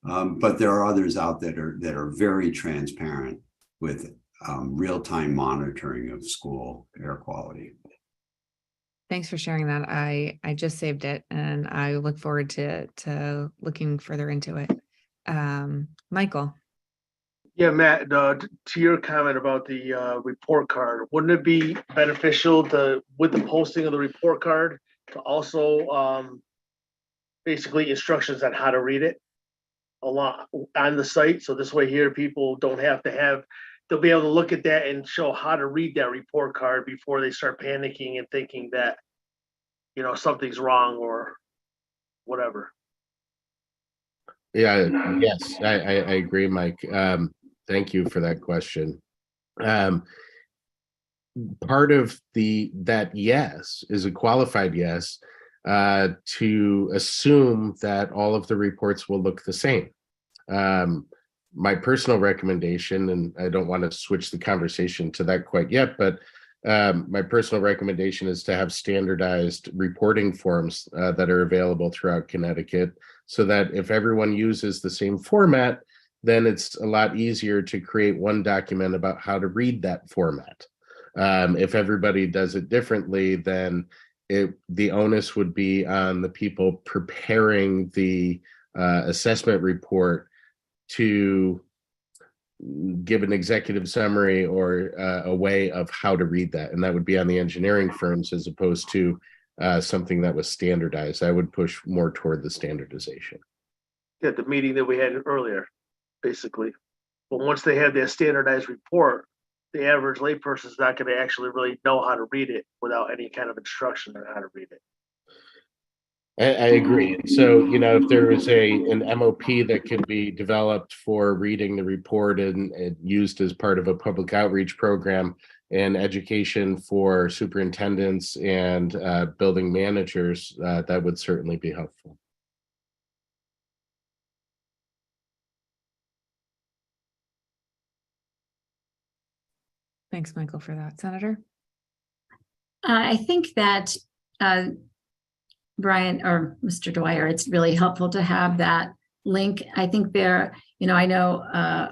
But there are others out that are very transparent with real-time monitoring of school air quality. Thanks for sharing that. I just saved it and I look forward to looking further into it. Michael. Yeah, Matt, to your comment about the report card, wouldn't it be beneficial with the posting of the report card to also basically instructions on how to read it on the site? So this way here, people don't have to they'll be able to look at that and show how to read that report card before they start panicking and thinking that, something's wrong or whatever. Yeah, yes, I agree, Mike. Thank you for that question. Part of that yes is a qualified yes to assume that all of the reports will look the same. My personal recommendation, and I don't want to switch the conversation to that quite yet, but my personal recommendation is to have standardized reporting forms that are available throughout Connecticut so that if everyone uses the same format, then it's a lot easier to create one document about how to read that format. If everybody does it differently, then the onus would be on the people preparing the assessment report to give an executive summary or a way of how to read that. And that would be on the engineering firms as opposed to something that was standardized. I would push more toward the standardization. Yeah, the meeting that we had earlier, basically. But once they have that standardized report, the average layperson is not going to actually really know how to read it without any kind of instruction on how to read it. I agree. So, if there was an MOP that could be developed for reading the report and used as part of a public outreach program and education for superintendents and building managers, that would certainly be helpful. Thanks, Michael, for that. Senator? I think that Brian or Mr. Dwyer, it's really helpful to have that link. I think I know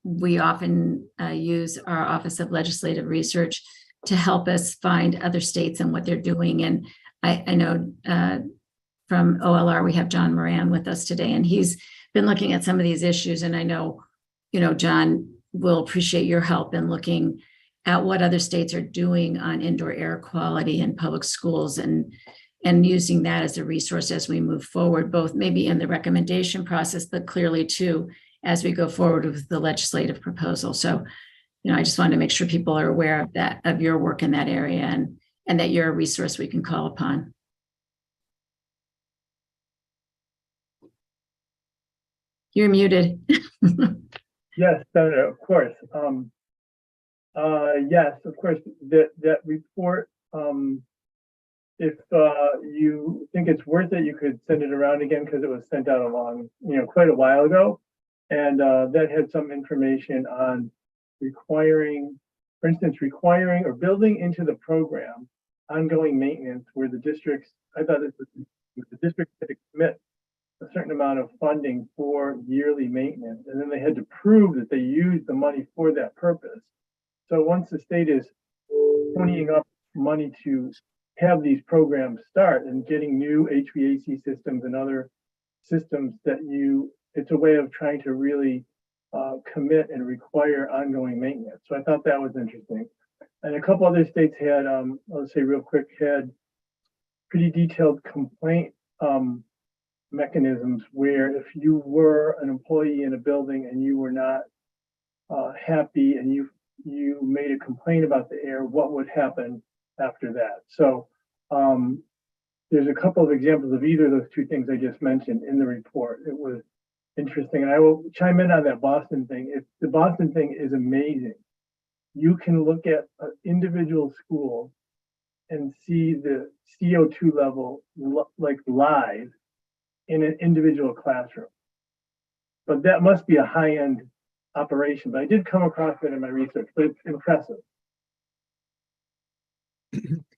we often use our Office of Legislative Research to help us find other states and what they're doing. And I know from OLR, we have John Moran with us today, and he's been looking at some of these issues. And I know, John will appreciate your help in looking at what other states are doing on indoor air quality in public schools and using that as a resource as we move forward, both maybe in the recommendation process, but clearly too, as we go forward with the legislative proposal. So, I just wanted to make sure people are aware of that, of your work in that area, and that you're a resource we can call upon. You're muted. Yes, Senator, of course. Yes, of course, that report, if you think it's worth it, you could send it around again because it was sent out quite a while ago. And that had some information on requiring or building into the program ongoing maintenance where the districts, I thought the district had to commit a certain amount of funding for yearly maintenance, and then they had to prove that they used the money for that purpose. So once the state is ponying up money to have these programs start and getting new HVAC systems and other systems it's a way of trying to really commit and require ongoing maintenance. So I thought that was interesting. And a couple other states had, let's say real quick, had pretty detailed complaint mechanisms where if you were an employee in a building and you were not happy and you made a complaint about the air, what would happen after that? So there's a couple of examples of either of those two things I just mentioned in the report. It was interesting, and I will chime in on that Boston thing. The Boston thing is amazing. You can look at an individual school and see the CO2 level like live in an individual classroom. But that must be a high-end operation. But I did come across it in my research, but it's impressive.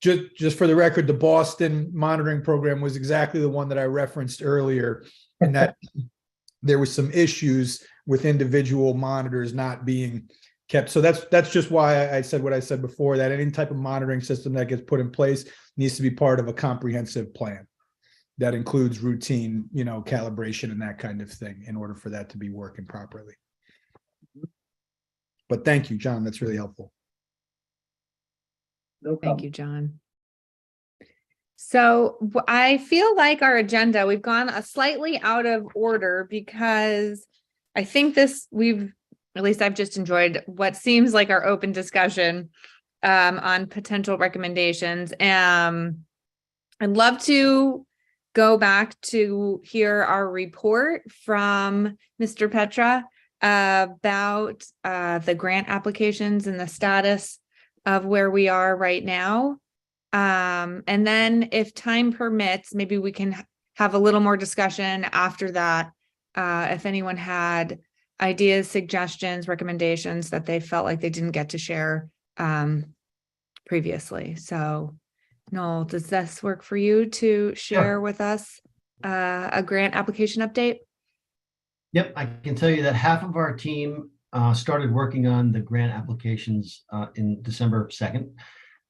Just for the record, the Boston monitoring program was exactly the one that I referenced earlier, and that there was some issues with individual monitors not being kept. So that's just why I said what I said before, that any type of monitoring system that gets put in place needs to be part of a comprehensive plan that includes routine, calibration and that kind of thing in order for that to be working properly. But thank you, John. That's really helpful. No problem. Thank you, John. So I feel like our agenda, we've gone a slightly out of order because I think at least I've just enjoyed what seems like our open discussion on potential recommendations. I'd love to go back to hear our report from Mr. Petra about the grant applications and the status of where we are right now. And then if time permits, maybe we can have a little more discussion after that. If anyone had ideas, suggestions, recommendations that they felt like they didn't get to share previously. So Noel, does this work for you to share with us a grant application update? Yep, I can tell you that half of our team started working on the grant applications in December 2nd.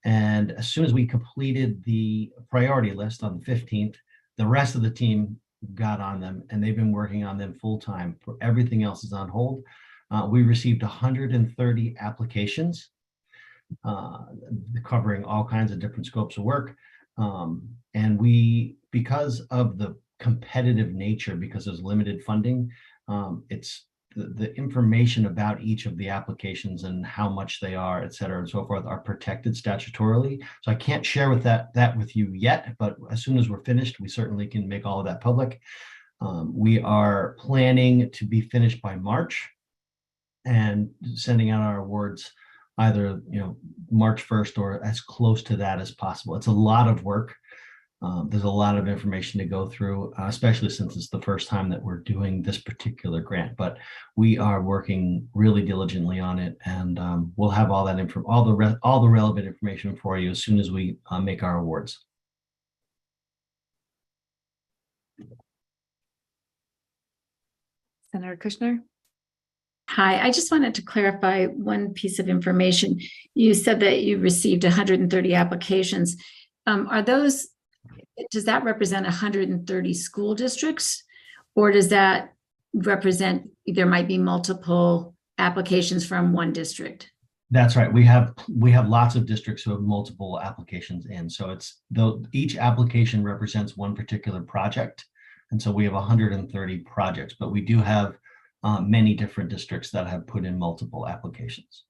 And as soon as we completed the priority list on the 15th, the rest of the team got on them and they've been working on them full time. Everything else is on hold. We received 130 applications covering all kinds of different scopes of work. And because of the competitive nature, because there's limited funding, it's the information about each of the applications and how much they are, et cetera, and so forth, are protected statutorily. So I can't share that with you yet, but as soon as we're finished, we certainly can make all of that public. We are planning to be finished by March and sending out our awards either March 1st or as close to that as possible. It's a lot of work. There's a lot of information to go through, especially since it's the first time that we're doing this particular grant. But we are working really diligently on it, and we'll have all that all the relevant information for you as soon as we make our awards. Senator Kushner? Hi, I just wanted to clarify one piece of information. You said that you received 130 applications. Does that represent 130 school districts? Or does that represent there might be multiple applications from one district? That's right. We have lots of districts who have multiple applications in. So it's though each application represents one particular project. And so we have 130 projects, but we do have many different districts that have put in multiple applications.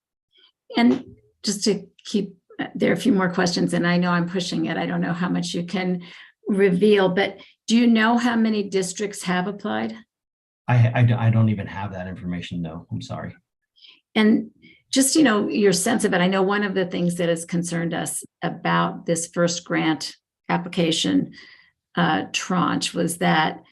And just to keep, there are a few more questions, and I know I'm pushing it. I don't know how much you can reveal, but do you know how many districts have applied? I don't even have that information. No, I'm sorry. And just, you know, your sense of it. I know one of the things that has concerned us about this first grant application tranche was that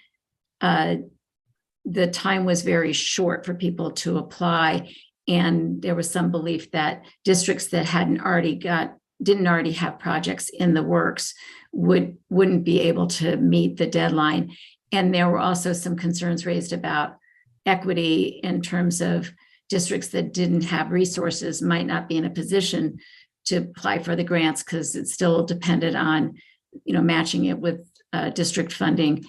the time was very short for people to apply. And there was some belief that districts that didn't already have projects in the works wouldn't be able to meet the deadline. And there were also some concerns raised about equity in terms of districts that didn't have resources might not be in a position to apply for the grants because it's still dependent on, you know, matching it with district funding.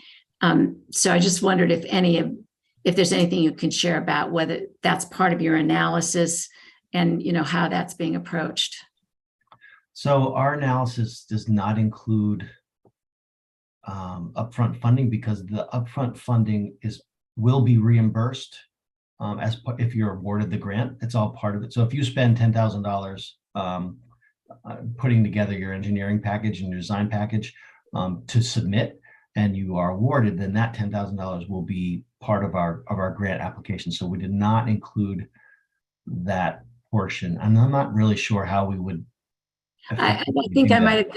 So I just wondered if there's anything you can share about whether that's part of your analysis and, you know, how that's being approached. So our analysis does not include upfront funding because the upfront funding will be reimbursed if you're awarded the grant. It's all part of it. So if you spend $10,000 putting together your engineering package and your design package to submit, and you are awarded, then that $10,000 will be part of our grant application. So we did not include that portion, and I'm not really sure how we would. I think that might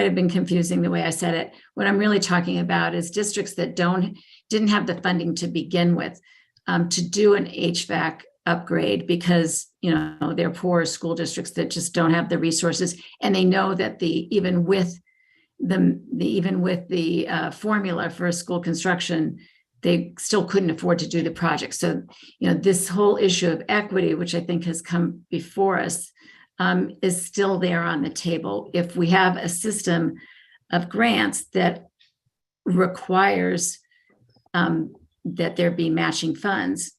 have been confusing the way I said it. What I'm really talking about is districts that didn't have the funding to begin with to do an HVAC upgrade because, you know, they're poor school districts that just don't have the resources, and they know that even with the formula for school construction, they still couldn't afford to do the project. So, you know, this whole issue of equity, which I think has come before us, is still there on the table. If we have a system of grants that requires that there be matching funds,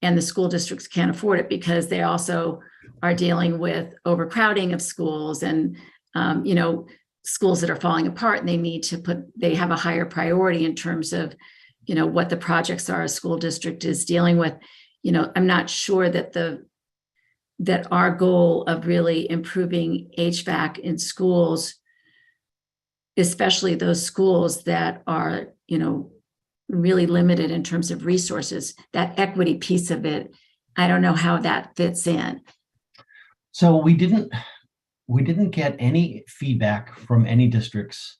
and the school districts can't afford it because they also are dealing with overcrowding of schools and, you know, schools that are falling apart, and they have a higher priority in terms of, you know, what the projects are a school district is dealing with. You know, I'm not sure that our goal of really improving HVAC in schools, especially those schools that are, you know, really limited in terms of resources, that equity piece of it, I don't know how that fits in. So we didn't get any feedback from any districts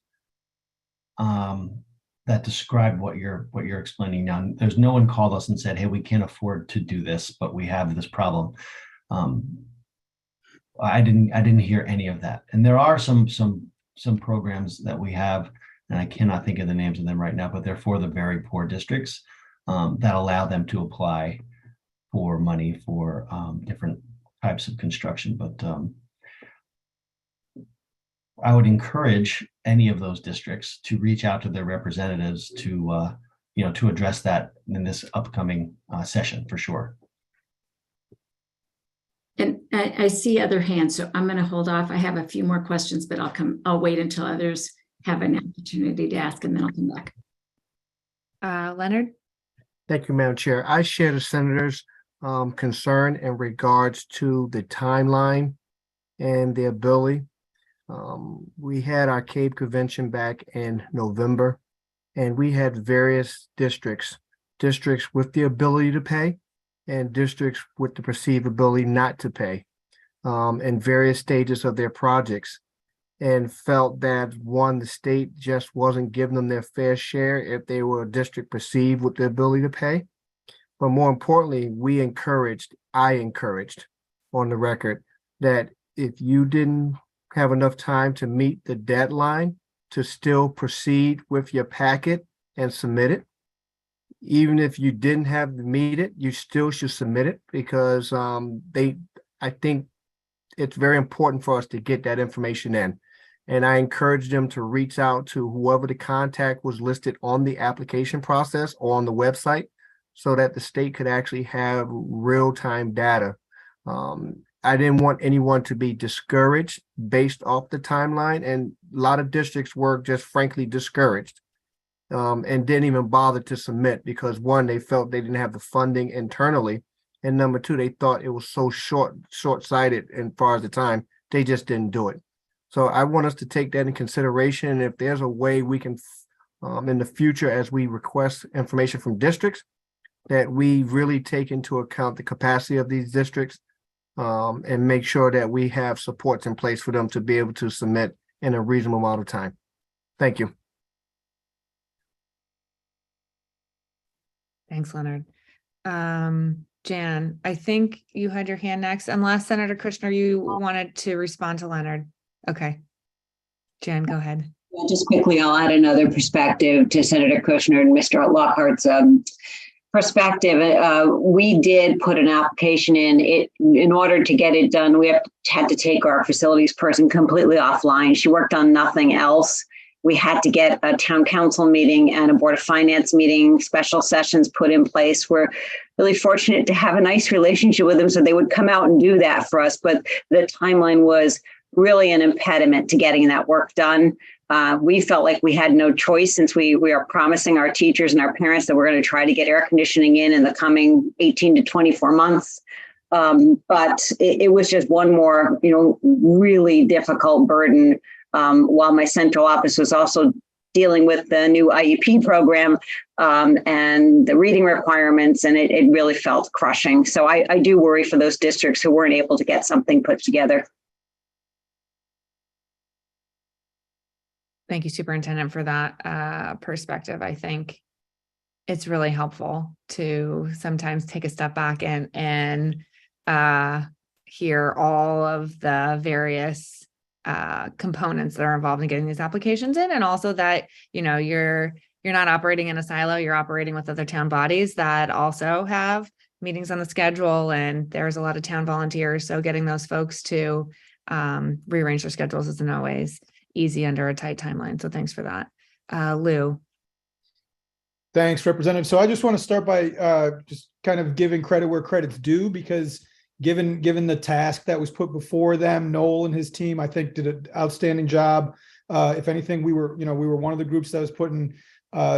that described what you're explaining now. There's no one called us and said, hey, we can't afford to do this, but we have this problem. I didn't hear any of that. And there are some programs that we have, and I cannot think of the names of them right now, but they're for the very poor districts that allow them to apply for money for different types of construction. But I would encourage any of those districts to reach out to their representatives to to address that in this upcoming session for sure. And I see other hands, so I'm going to hold off. I have a few more questions, but I'll wait until others have an opportunity to ask, and then I'll come back. Leonard? Thank you, Madam Chair. I share the senator's concern in regards to the timeline and the ability. We had our CABE convention back in November, and we had various districts with the ability to pay and districts with the perceived ability not to pay in various stages of their projects, and felt that the state just wasn't giving them their fair share if they were a district perceived with the ability to pay. But more importantly, I encouraged on the record that if you didn't have enough time to meet the deadline to still proceed with your packet and submit it, even if you didn't have to meet it, you still should submit it because I think it's very important for us to get that information in. And I encourage them to reach out to whoever the contact was listed on the application process or on the website so that the state could actually have real-time data. I didn't want anyone to be discouraged based off the timeline, and a lot of districts were just frankly discouraged and didn't even bother to submit because one, they felt they didn't have the funding internally, and number two, they thought it was so short-sighted as far as the time, they just didn't do it. So I want us to take that in consideration. And if there's a way we can, in the future, as we request information from districts, that we really take into account the capacity of these districts and make sure that we have supports in place for them to be able to submit in a reasonable amount of time. Thank you. Thanks, Leonard. Jan, I think you had your hand next, unless Senator Kushner, you wanted to respond to Leonard. Okay. Jan, go ahead. Well, just quickly, I'll add another perspective to Senator Kushner and Mr. Lockhart's perspective. We did put an application in order to get it done. We had to take our facilities person completely offline. She worked on nothing else. We had to get a town council meeting and a board of finance meeting, special sessions put in place. We're really fortunate to have a nice relationship with them, so they would come out and do that for us. But the timeline was really an impediment to getting that work done. We felt like we had no choice since we are promising our teachers and our parents that we're going to try to get air conditioning in the coming 18 to 24 months. But it was just one more, really difficult burden. While my central office was also dealing with the new IEP program and the reading requirements, and it really felt crushing. So I do worry for those districts who weren't able to get something put together. Thank you, Superintendent, for that perspective. I think it's really helpful to sometimes take a step back and hear all of the various components that are involved in getting these applications in, and also that you're not operating in a silo. You're operating with other town bodies that also have meetings on the schedule, and there's a lot of town volunteers. So getting those folks to rearrange their schedules isn't always easy under a tight timeline. So thanks for that. Lou. Thanks, Representative. So I just want to start by just kind of giving credit where credit's due, because given the task that was put before them, Noel and his team, I think, did an outstanding job. If anything, we were one of the groups that was putting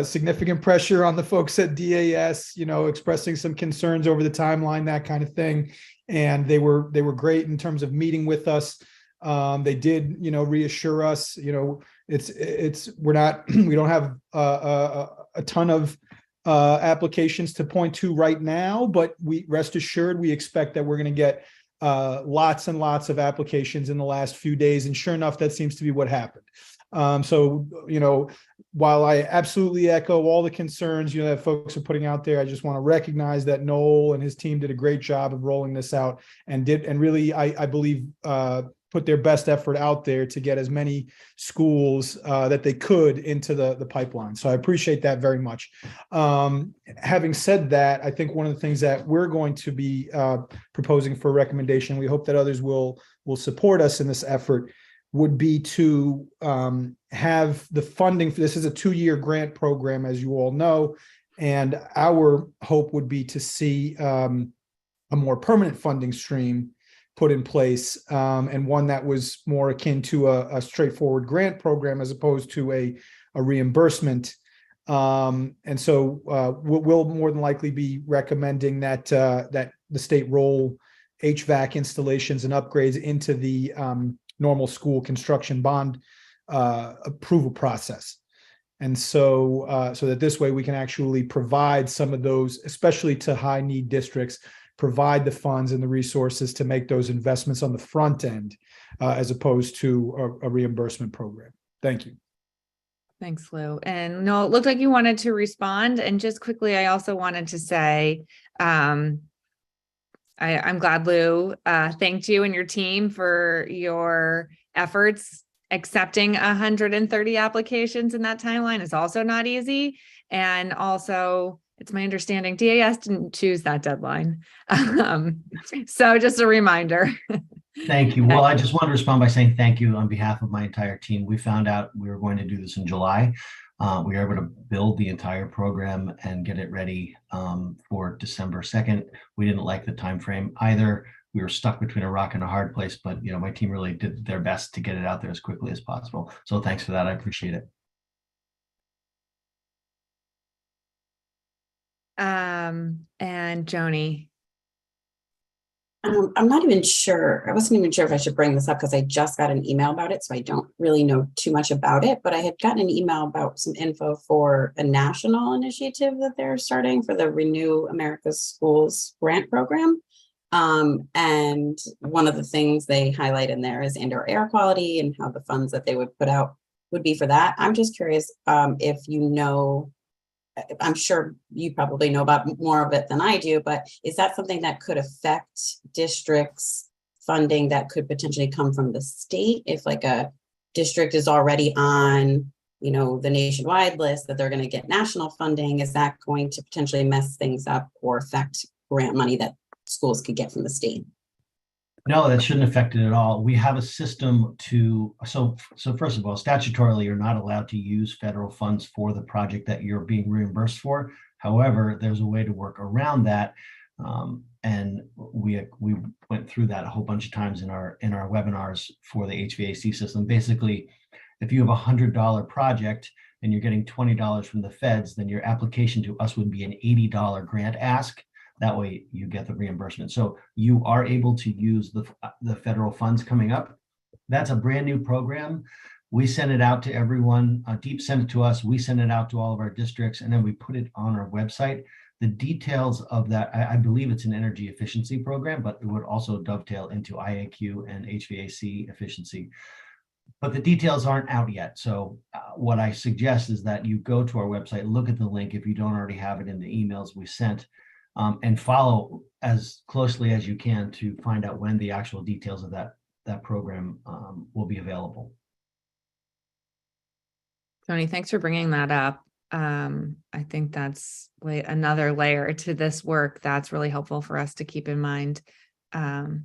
significant pressure on the folks at DAS, expressing some concerns over the timeline, that kind of thing. And they were great in terms of meeting with us. They did, reassure us, we don't have a ton of applications to point to right now, but we rest assured, we expect that we're going to get lots and lots of applications in the last few days. And sure enough, that seems to be what happened. So, while I absolutely echo all the concerns, that folks are putting out there, I just want to recognize that Noel and his team did a great job of rolling this out and really, I believe, put their best effort out there to get as many schools that they could into the pipeline. So I appreciate that very much. Having said that, I think one of the things that we're going to be proposing for a recommendation, we hope that others will support us in this effort, would be to have the funding for this. Is a 2-year grant program, as you all know, and our hope would be to see a more permanent funding stream put in place, and one that was more akin to a straightforward grant program as opposed to a reimbursement. And so we'll more than likely be recommending that that the state roll HVAC installations and upgrades into the normal school construction bond approval process. And so so that this way we can actually provide some of those, especially to high need districts, provide the funds and the resources to make those investments on the front end, as opposed to a reimbursement program. Thank you. Thanks, Lou. And no, it looked like you wanted to respond. And just quickly, I also wanted to say, I'm glad Lou thanked you and your team for your efforts. Accepting 130 applications in that timeline is also not easy. And also It's my understanding DAS didn't choose that deadline. So just a reminder. Thank you. Well, I just want to respond by saying thank you on behalf of my entire team. We found out we were going to do this in July. We were able to build the entire program and get it ready for December 2nd. We didn't like the time frame either. We were stuck between a rock and a hard place, but my team really did their best to get it out there as quickly as possible. So thanks for that. I appreciate it. And Joni. I'm not even sure. I wasn't even sure if I should bring this up because I just got an email about it. So I don't really know too much about it, but I had gotten an email about some info for a national initiative that they're starting for the Renew America's Schools grant program. And one of the things they highlight in there is indoor air quality and how the funds that they would put out would be for that. I'm just curious if I'm sure you probably know about more of it than I do, but is that something that could affect districts' funding that could potentially come from the state? If like a district is already on, the nationwide list that they're going to get national funding, is that going to potentially mess things up or affect grant money that schools could get from the state? No, that shouldn't affect it at all. We have a system so first of all, statutorily, you're not allowed to use federal funds for the project that you're being reimbursed for. However, there's a way to work around that. And we went through that a whole bunch of times in our webinars for the HVAC system. Basically, if you have $100 project and you're getting $20 from the feds, then your application to us would be an $80 grant ask. That way you get the reimbursement. So you are able to use the federal funds coming up. That's a brand new program. We send it out to everyone. Deep sent it to us. We send it out to all of our districts, and then we put it on our website. The details of that, I believe it's an energy efficiency program, but it would also dovetail into IAQ and HVAC efficiency. But the details aren't out yet. So what I suggest is that you go to our website, look at the link if you don't already have it in the emails we sent, and follow as closely as you can to find out when the actual details of that program will be available. Tony, thanks for bringing that up. I think that's another layer to this work that's really helpful for us to keep in mind. And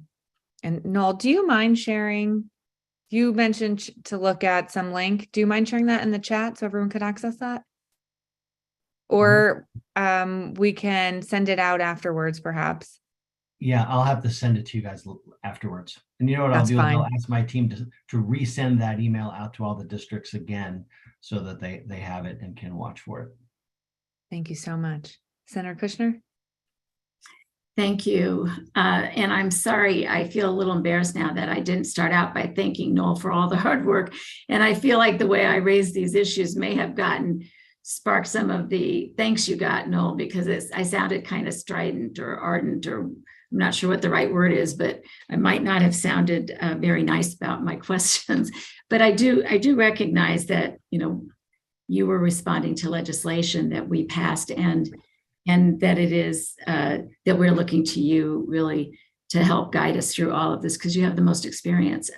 Noel, do you mind sharing? You mentioned to look at some link. Do you mind sharing that in the chat so everyone could access that? Or we can send it out afterwards, perhaps. Yeah, I'll have to send it to you guys afterwards. And you know what I'll do? I'll ask my team to resend that email out to all the districts again so that they have it and can watch for it. Thank you so much. Senator Kushner? Thank you. And I'm sorry, I feel a little embarrassed now that I didn't start out by thanking Noel for all the hard work. And I feel like the way I raised these issues may have sparked some of the thanks you got, Noel, because I sounded kind of strident or ardent, or I'm not sure what the right word is, but I might not have sounded very nice about my questions. But I do recognize that, you were responding to legislation that we passed and that it is that we're looking to you really to help guide us through all of this because you have the most experience.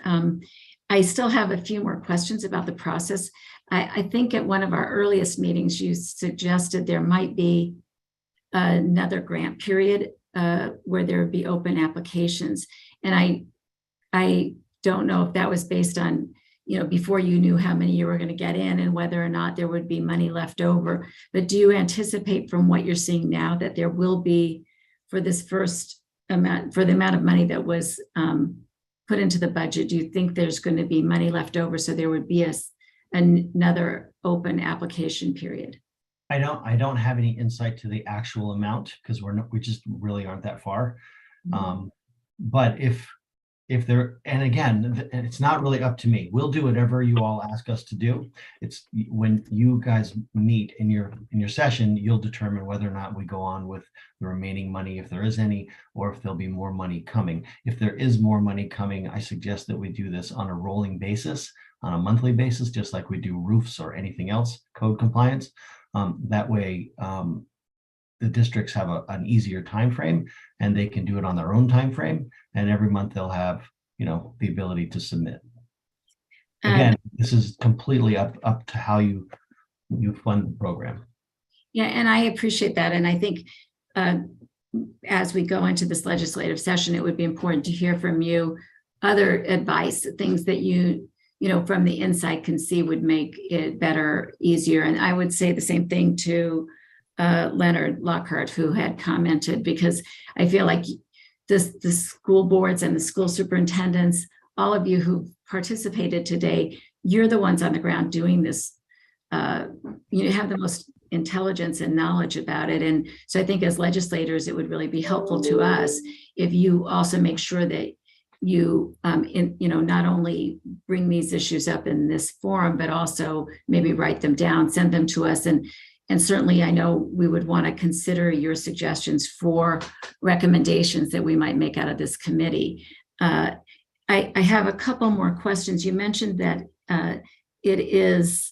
I still have a few more questions about the process. I think at one of our earliest meetings, you suggested there might be another grant period where there would be open applications. And I don't know if that was based on, before you knew how many you were going to get in and whether or not there would be money left over. But do you anticipate from what you're seeing now that there will be for this first amount, for the amount of money that was put into the budget, do you think there's going to be money left over so there would be another open application period? I don't have any insight to the actual amount because we just really aren't that far. Mm-hmm. But if there, and again, it's not really up to me. We'll do whatever you all ask us to do. It's when you guys meet in your session, you'll determine whether or not we go on with the remaining money, if there is any, or if there'll be more money coming. If there is more money coming, I suggest that we do this on a rolling basis, on a monthly basis, just like we do roofs or anything else, code compliance. That way, the districts have an easier time frame and they can do it on their own time frame, and every month they'll have the ability to submit. Again, this is completely up to how you fund the program. Yeah, and I appreciate that. And I think as we go into this legislative session, it would be important to hear from you other advice, things that you know, from the inside can see would make it better, easier. And I would say the same thing to Leonard Lockhart, who had commented, because I feel like the school boards and the school superintendents, all of you who participated today, you're the ones on the ground doing this. You have the most intelligence and knowledge about it. And so I think as legislators, it would really be helpful to us if you also make sure that you, not only bring these issues up in this forum, but also maybe write them down, send them to us. And certainly I know we would want to consider your suggestions for recommendations that we might make out of this committee. I have a couple more questions. You mentioned that it is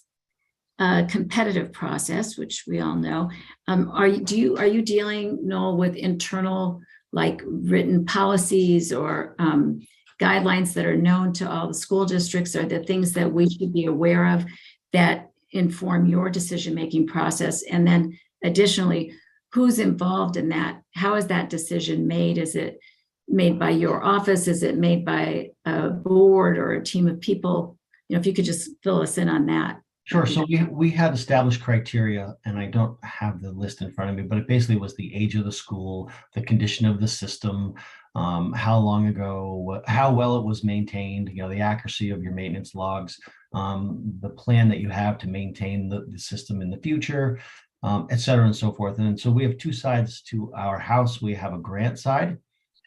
a competitive process, which we all know. Are you dealing, Noel, with internal, like written policies or guidelines that are known to all the school districts? Are there things that we should be aware of that inform your decision-making process? And then additionally, who's involved in that? How is that decision made? Is it made by your office? Is it made by a board or a team of people? You know, if you could just fill us in on that. Sure. So we had established criteria, and I don't have the list in front of me, but it basically was the age of the school, the condition of the system, how long ago, how well it was maintained, you know, the accuracy of your maintenance logs, the plan that you have to maintain the system in the future, et cetera, and so forth. And so we have two sides to our house. We have a grant side,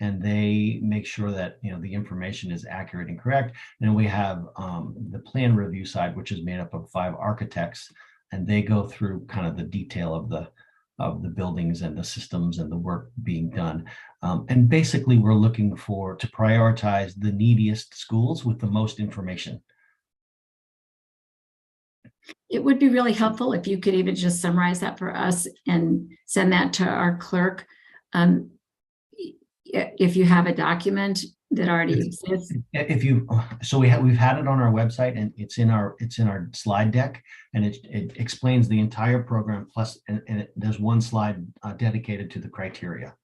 and they make sure that, you know, the information is accurate and correct. And we have the plan review side, which is made up of 5 architects, and they go through kind of the detail of the buildings and the systems and the work being done. And basically, we're looking to prioritize the neediest schools with the most information. It would be really helpful if you could even just summarize that for us and send that to our clerk. If you have a document that already exists. We've had it on our website, and it's in our slide deck, and it explains the entire program plus, and there's one slide dedicated to the criteria.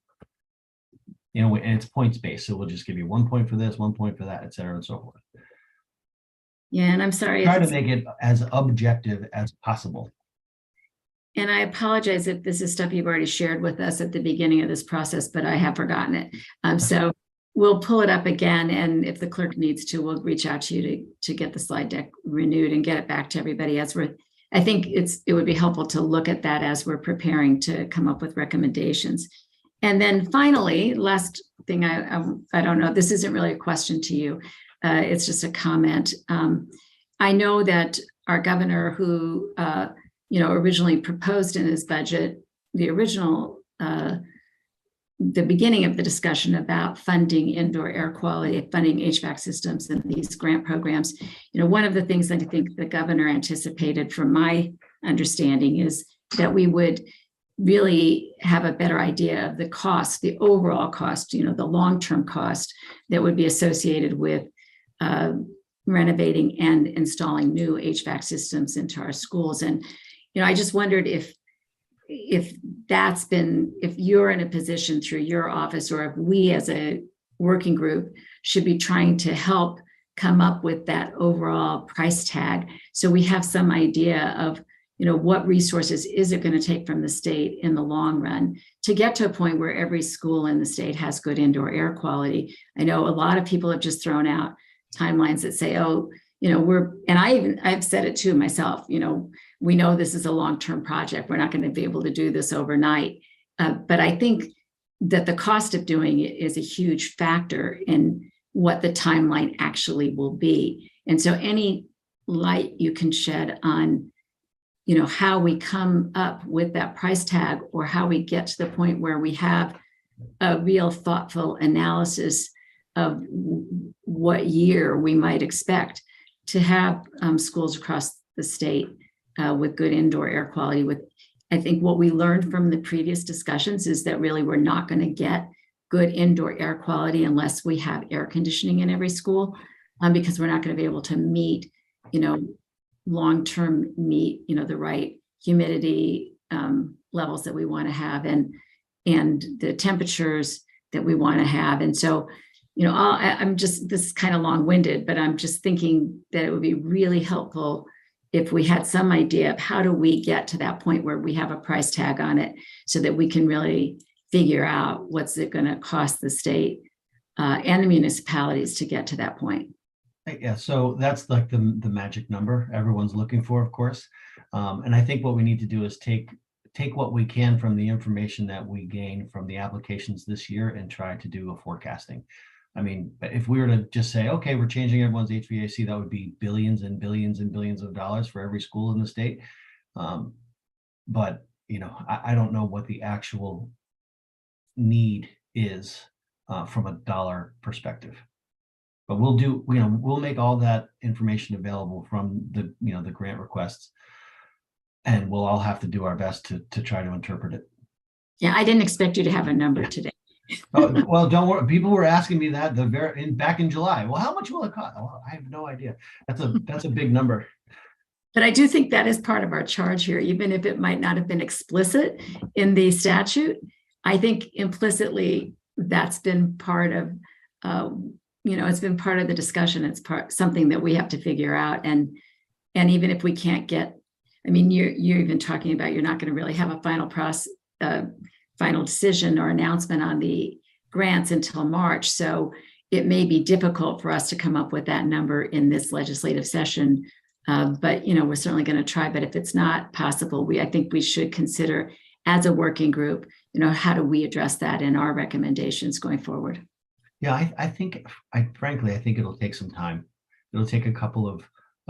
You know, and it's points based, so we'll just give you 1 point for this, 1 point for that, et cetera, and so forth. Yeah, and I'm sorry. Try to make it as objective as possible. And I apologize if this is stuff you've already shared with us at the beginning of this process, but I have forgotten it. So we'll pull it up again. And if the clerk needs to, we'll reach out to you to get the slide deck renewed and get it back to everybody I think it would be helpful to look at that as we're preparing to come up with recommendations. And then finally, last thing, I don't know, this isn't really a question to you. It's just a comment. I know that our governor, who originally proposed in his budget, the beginning of the discussion about funding indoor air quality, funding HVAC systems and these grant programs. You know, one of the things that I think the governor anticipated, from my understanding, is that we would really have a better idea of the cost, the overall cost, you know, the long-term cost that would be associated with renovating and installing new HVAC systems into our schools. And you know, I just wondered if you're in a position through your office, or if we as a working group should be trying to help come up with that overall price tag, so we have some idea of, you know, what resources is it going to take from the state in the long run to get to a point where every school in the state has good indoor air quality. I know a lot of people have just thrown out timelines that say, oh, you know, I've said it too myself, you know, we know this is a long-term project. We're not going to be able to do this overnight. But I think that the cost of doing it is a huge factor in what the timeline actually will be. And so any light you can shed on, you know, how we come up with that price tag, or how we get to the point where we have a real thoughtful analysis of what year we might expect to have schools across the state with good indoor air quality. I think what we learned from the previous discussions is that really we're not going to get good indoor air quality unless we have air conditioning in every school, because we're not going to be able to meet, you know, long-term the right humidity, levels that we want to have and the temperatures that we want to have. And so, you know, I'm just, this is kind of long-winded, but I'm just thinking that it would be really helpful if we had some idea of how do we get to that point where we have a price tag on it so that we can really figure out what's it going to cost the state and the municipalities to get to that point. Yeah, so that's like the magic number everyone's looking for, of course. And I think what we need to do is take what we can from the information that we gain from the applications this year and try to do a forecasting. I mean, if we were to just say, okay, we're changing everyone's HVAC, that would be billions and billions and billions of dollars for every school in the state. But, you know, I don't know what the actual need is from a dollar perspective. But we'll do, you know, we'll make all that information available from the, you know, the grant requests. And we'll all have to do our best to try to interpret it. Yeah, I didn't expect you to have a number today. Oh, well, don't worry. People were asking me that back in July. Well, how much will it cost? Well, I have no idea. That's a big number. But I do think that is part of our charge here, even if it might not have been explicit in the statute. I think implicitly that's been part of, you know, it's been part of the discussion. It's something that we have to figure out. And even if we can't get, I mean, you're even talking about you're not going to really have a final decision or announcement on the grants until March. So it may be difficult for us to come up with that number in this legislative session. But, you know, we're certainly going to try. But if it's not possible, I think we should consider as a working group, you know, how do we address that in our recommendations going forward? Yeah, frankly, I think it'll take some time. It'll take a couple of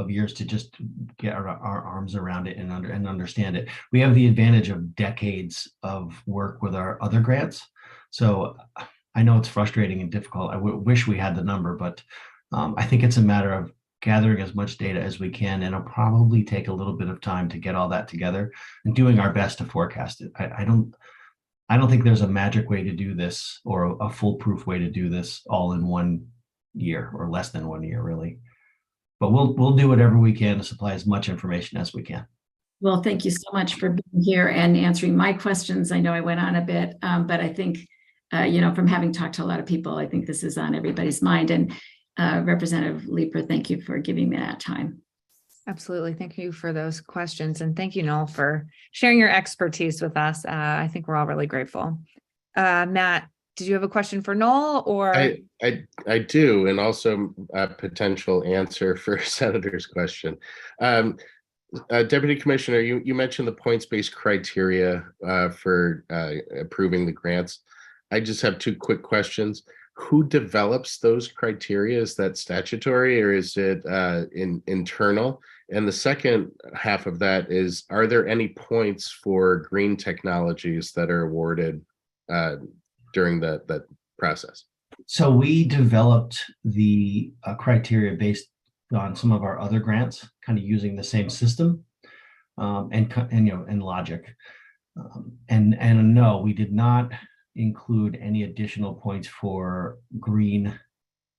years to just get our arms around it and understand it. We have the advantage of decades of work with our other grants. So I know it's frustrating and difficult. I wish we had the number, but I think it's a matter of gathering as much data as we can, and it'll probably take a little bit of time to get all that together and doing our best to forecast it. I don't think there's a magic way to do this or a foolproof way to do this all in 1 year or less than 1 year, really. But we'll do whatever we can to supply as much information as we can. Well, thank you so much for being here and answering my questions. I know I went on a bit, but I think, you know, from having talked to a lot of people, I think this is on everybody's mind. And Representative Leeper, thank you for giving me that time. Absolutely. Thank you for those questions. And thank you, Noel, for sharing your expertise with us. I think we're all really grateful. Matt, did you have a question for Noel or? I do, and also a potential answer for Senator's question. Deputy Commissioner, you mentioned the points-based criteria for approving the grants. I just have two quick questions. Who develops those criteria? Is that statutory or is it internal? And the second half of that is, are there any points for green technologies that are awarded during that process? So we developed the criteria based on some of our other grants, kind of using the same system and logic. And no, we did not include any additional points for green,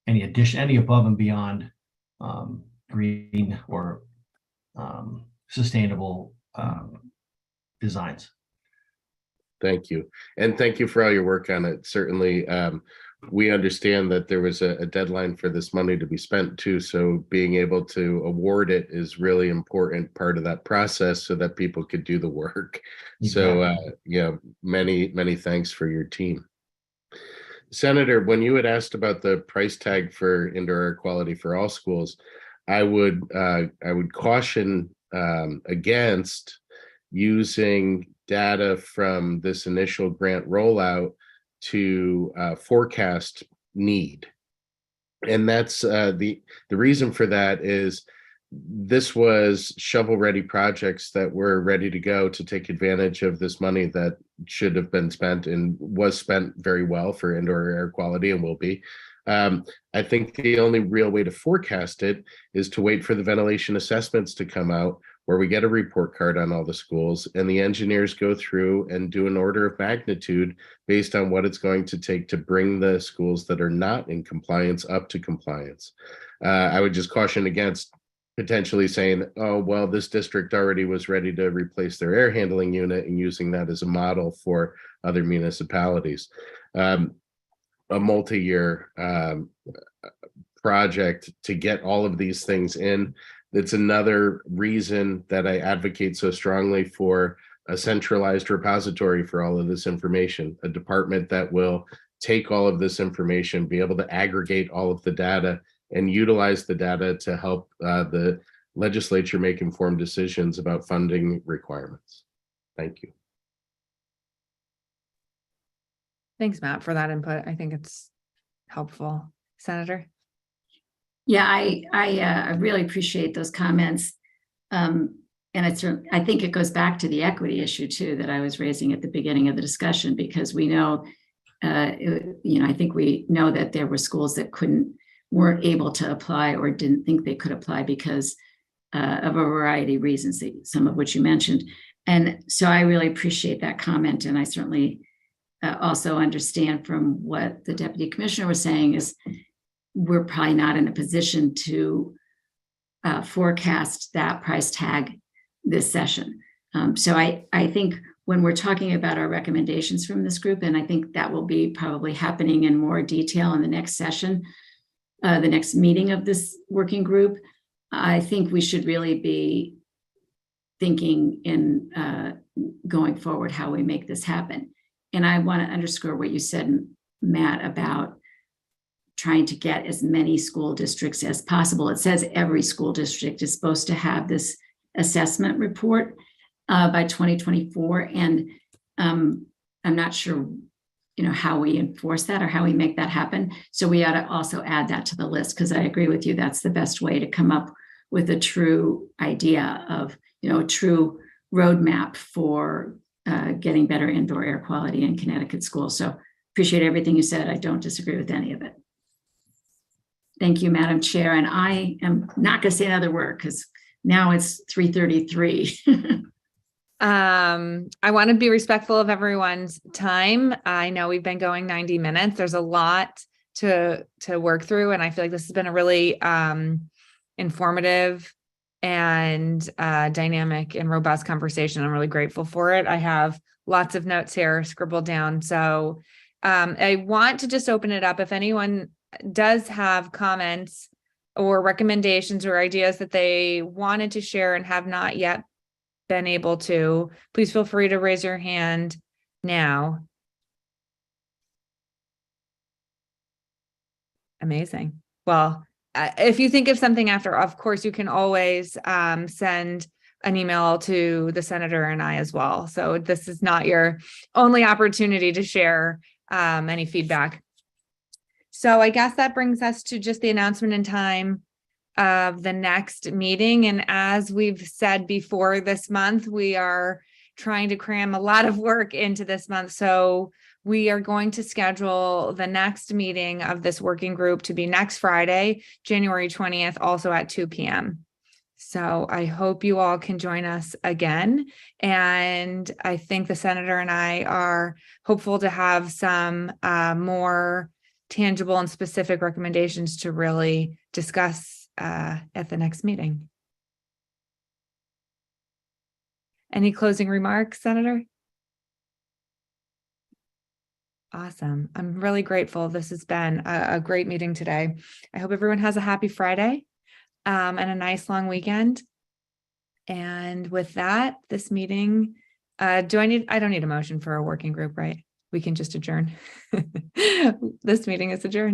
any above and beyond green or sustainable designs. Thank you. And thank you for all your work on it. Certainly, we understand that there was a deadline for this money to be spent too. So being able to award it is really important part of that process so that people could do the work. Exactly. So, yeah, many thanks for your team. Senator, when you had asked about the price tag for indoor air quality for all schools, I would caution against using data from this initial grant rollout to forecast need. And that's the reason for that is this was shovel-ready projects that were ready to go to take advantage of this money that should have been spent and was spent very well for indoor air quality and will be. I think the only real way to forecast it is to wait for the ventilation assessments to come out, where we get a report card on all the schools and the engineers go through and do an order of magnitude based on what it's going to take to bring the schools that are not in compliance up to compliance. I would just caution against potentially saying, oh, well, this district already was ready to replace their air handling unit and using that as a model for other municipalities. A multi-year project to get all of these things in. It's another reason that I advocate so strongly for a centralized repository for all of this information, a department that will take all of this information, be able to aggregate all of the data and utilize the data to help the legislature make informed decisions about funding requirements. Thank you. Thanks, Matt, for that input. I think it's helpful. Senator? Yeah, I really appreciate those comments. And I think it goes back to the equity issue too, that I was raising at the beginning of the discussion, because we know, I think we know that there were schools that weren't able to apply or didn't think they could apply because of a variety of reasons, some of which you mentioned. And so I really appreciate that comment. And I certainly also understand from what the deputy commissioner was saying is we're probably not in a position to forecast that price tag this session. So I think when we're talking about our recommendations from this group, and I think that will be probably happening in more detail in the next session, the next meeting of this working group, I think we should really be thinking in going forward how we make this happen. And I want to underscore what you said, Matt, about trying to get as many school districts as possible. It says every school district is supposed to have this assessment report by 2024. And I'm not sure, how we enforce that or how we make that happen. So we ought to also add that to the list, because I agree with you. That's the best way to come up with a true idea of, a true roadmap for getting better indoor air quality in Connecticut schools. So appreciate everything you said. I don't disagree with any of it. Thank you, Madam Chair. And I am not going to say another word because now it's 3:33. I want to be respectful of everyone's time. I know we've been going 90 minutes. There's a lot to work through. And I feel like this has been a really informative and dynamic and robust conversation. I'm really grateful for it. I have lots of notes here scribbled down. So I want to just open it up. If anyone does have comments or recommendations or ideas that they wanted to share and have not yet been able to, please feel free to raise your hand now. Amazing. Well, if you think of something after, of course, you can always send an email to the senator and I as well. So this is not your only opportunity to share any feedback. So I guess that brings us to just the announcement in time of the next meeting. And as we've said before, this month, we are trying to cram a lot of work into this month. So we are going to schedule the next meeting of this working group to be next Friday, January 20th, also at 2 p.m. So I hope you all can join us again. And I think the senator and I are hopeful to have some more tangible and specific recommendations to really discuss at the next meeting. Any closing remarks, Senator? Awesome. I'm really grateful. This has been a great meeting today. I hope everyone has a happy Friday and a nice long weekend. And with that, this meeting, I don't need a motion for a working group, right? We can just adjourn. This meeting is adjourned.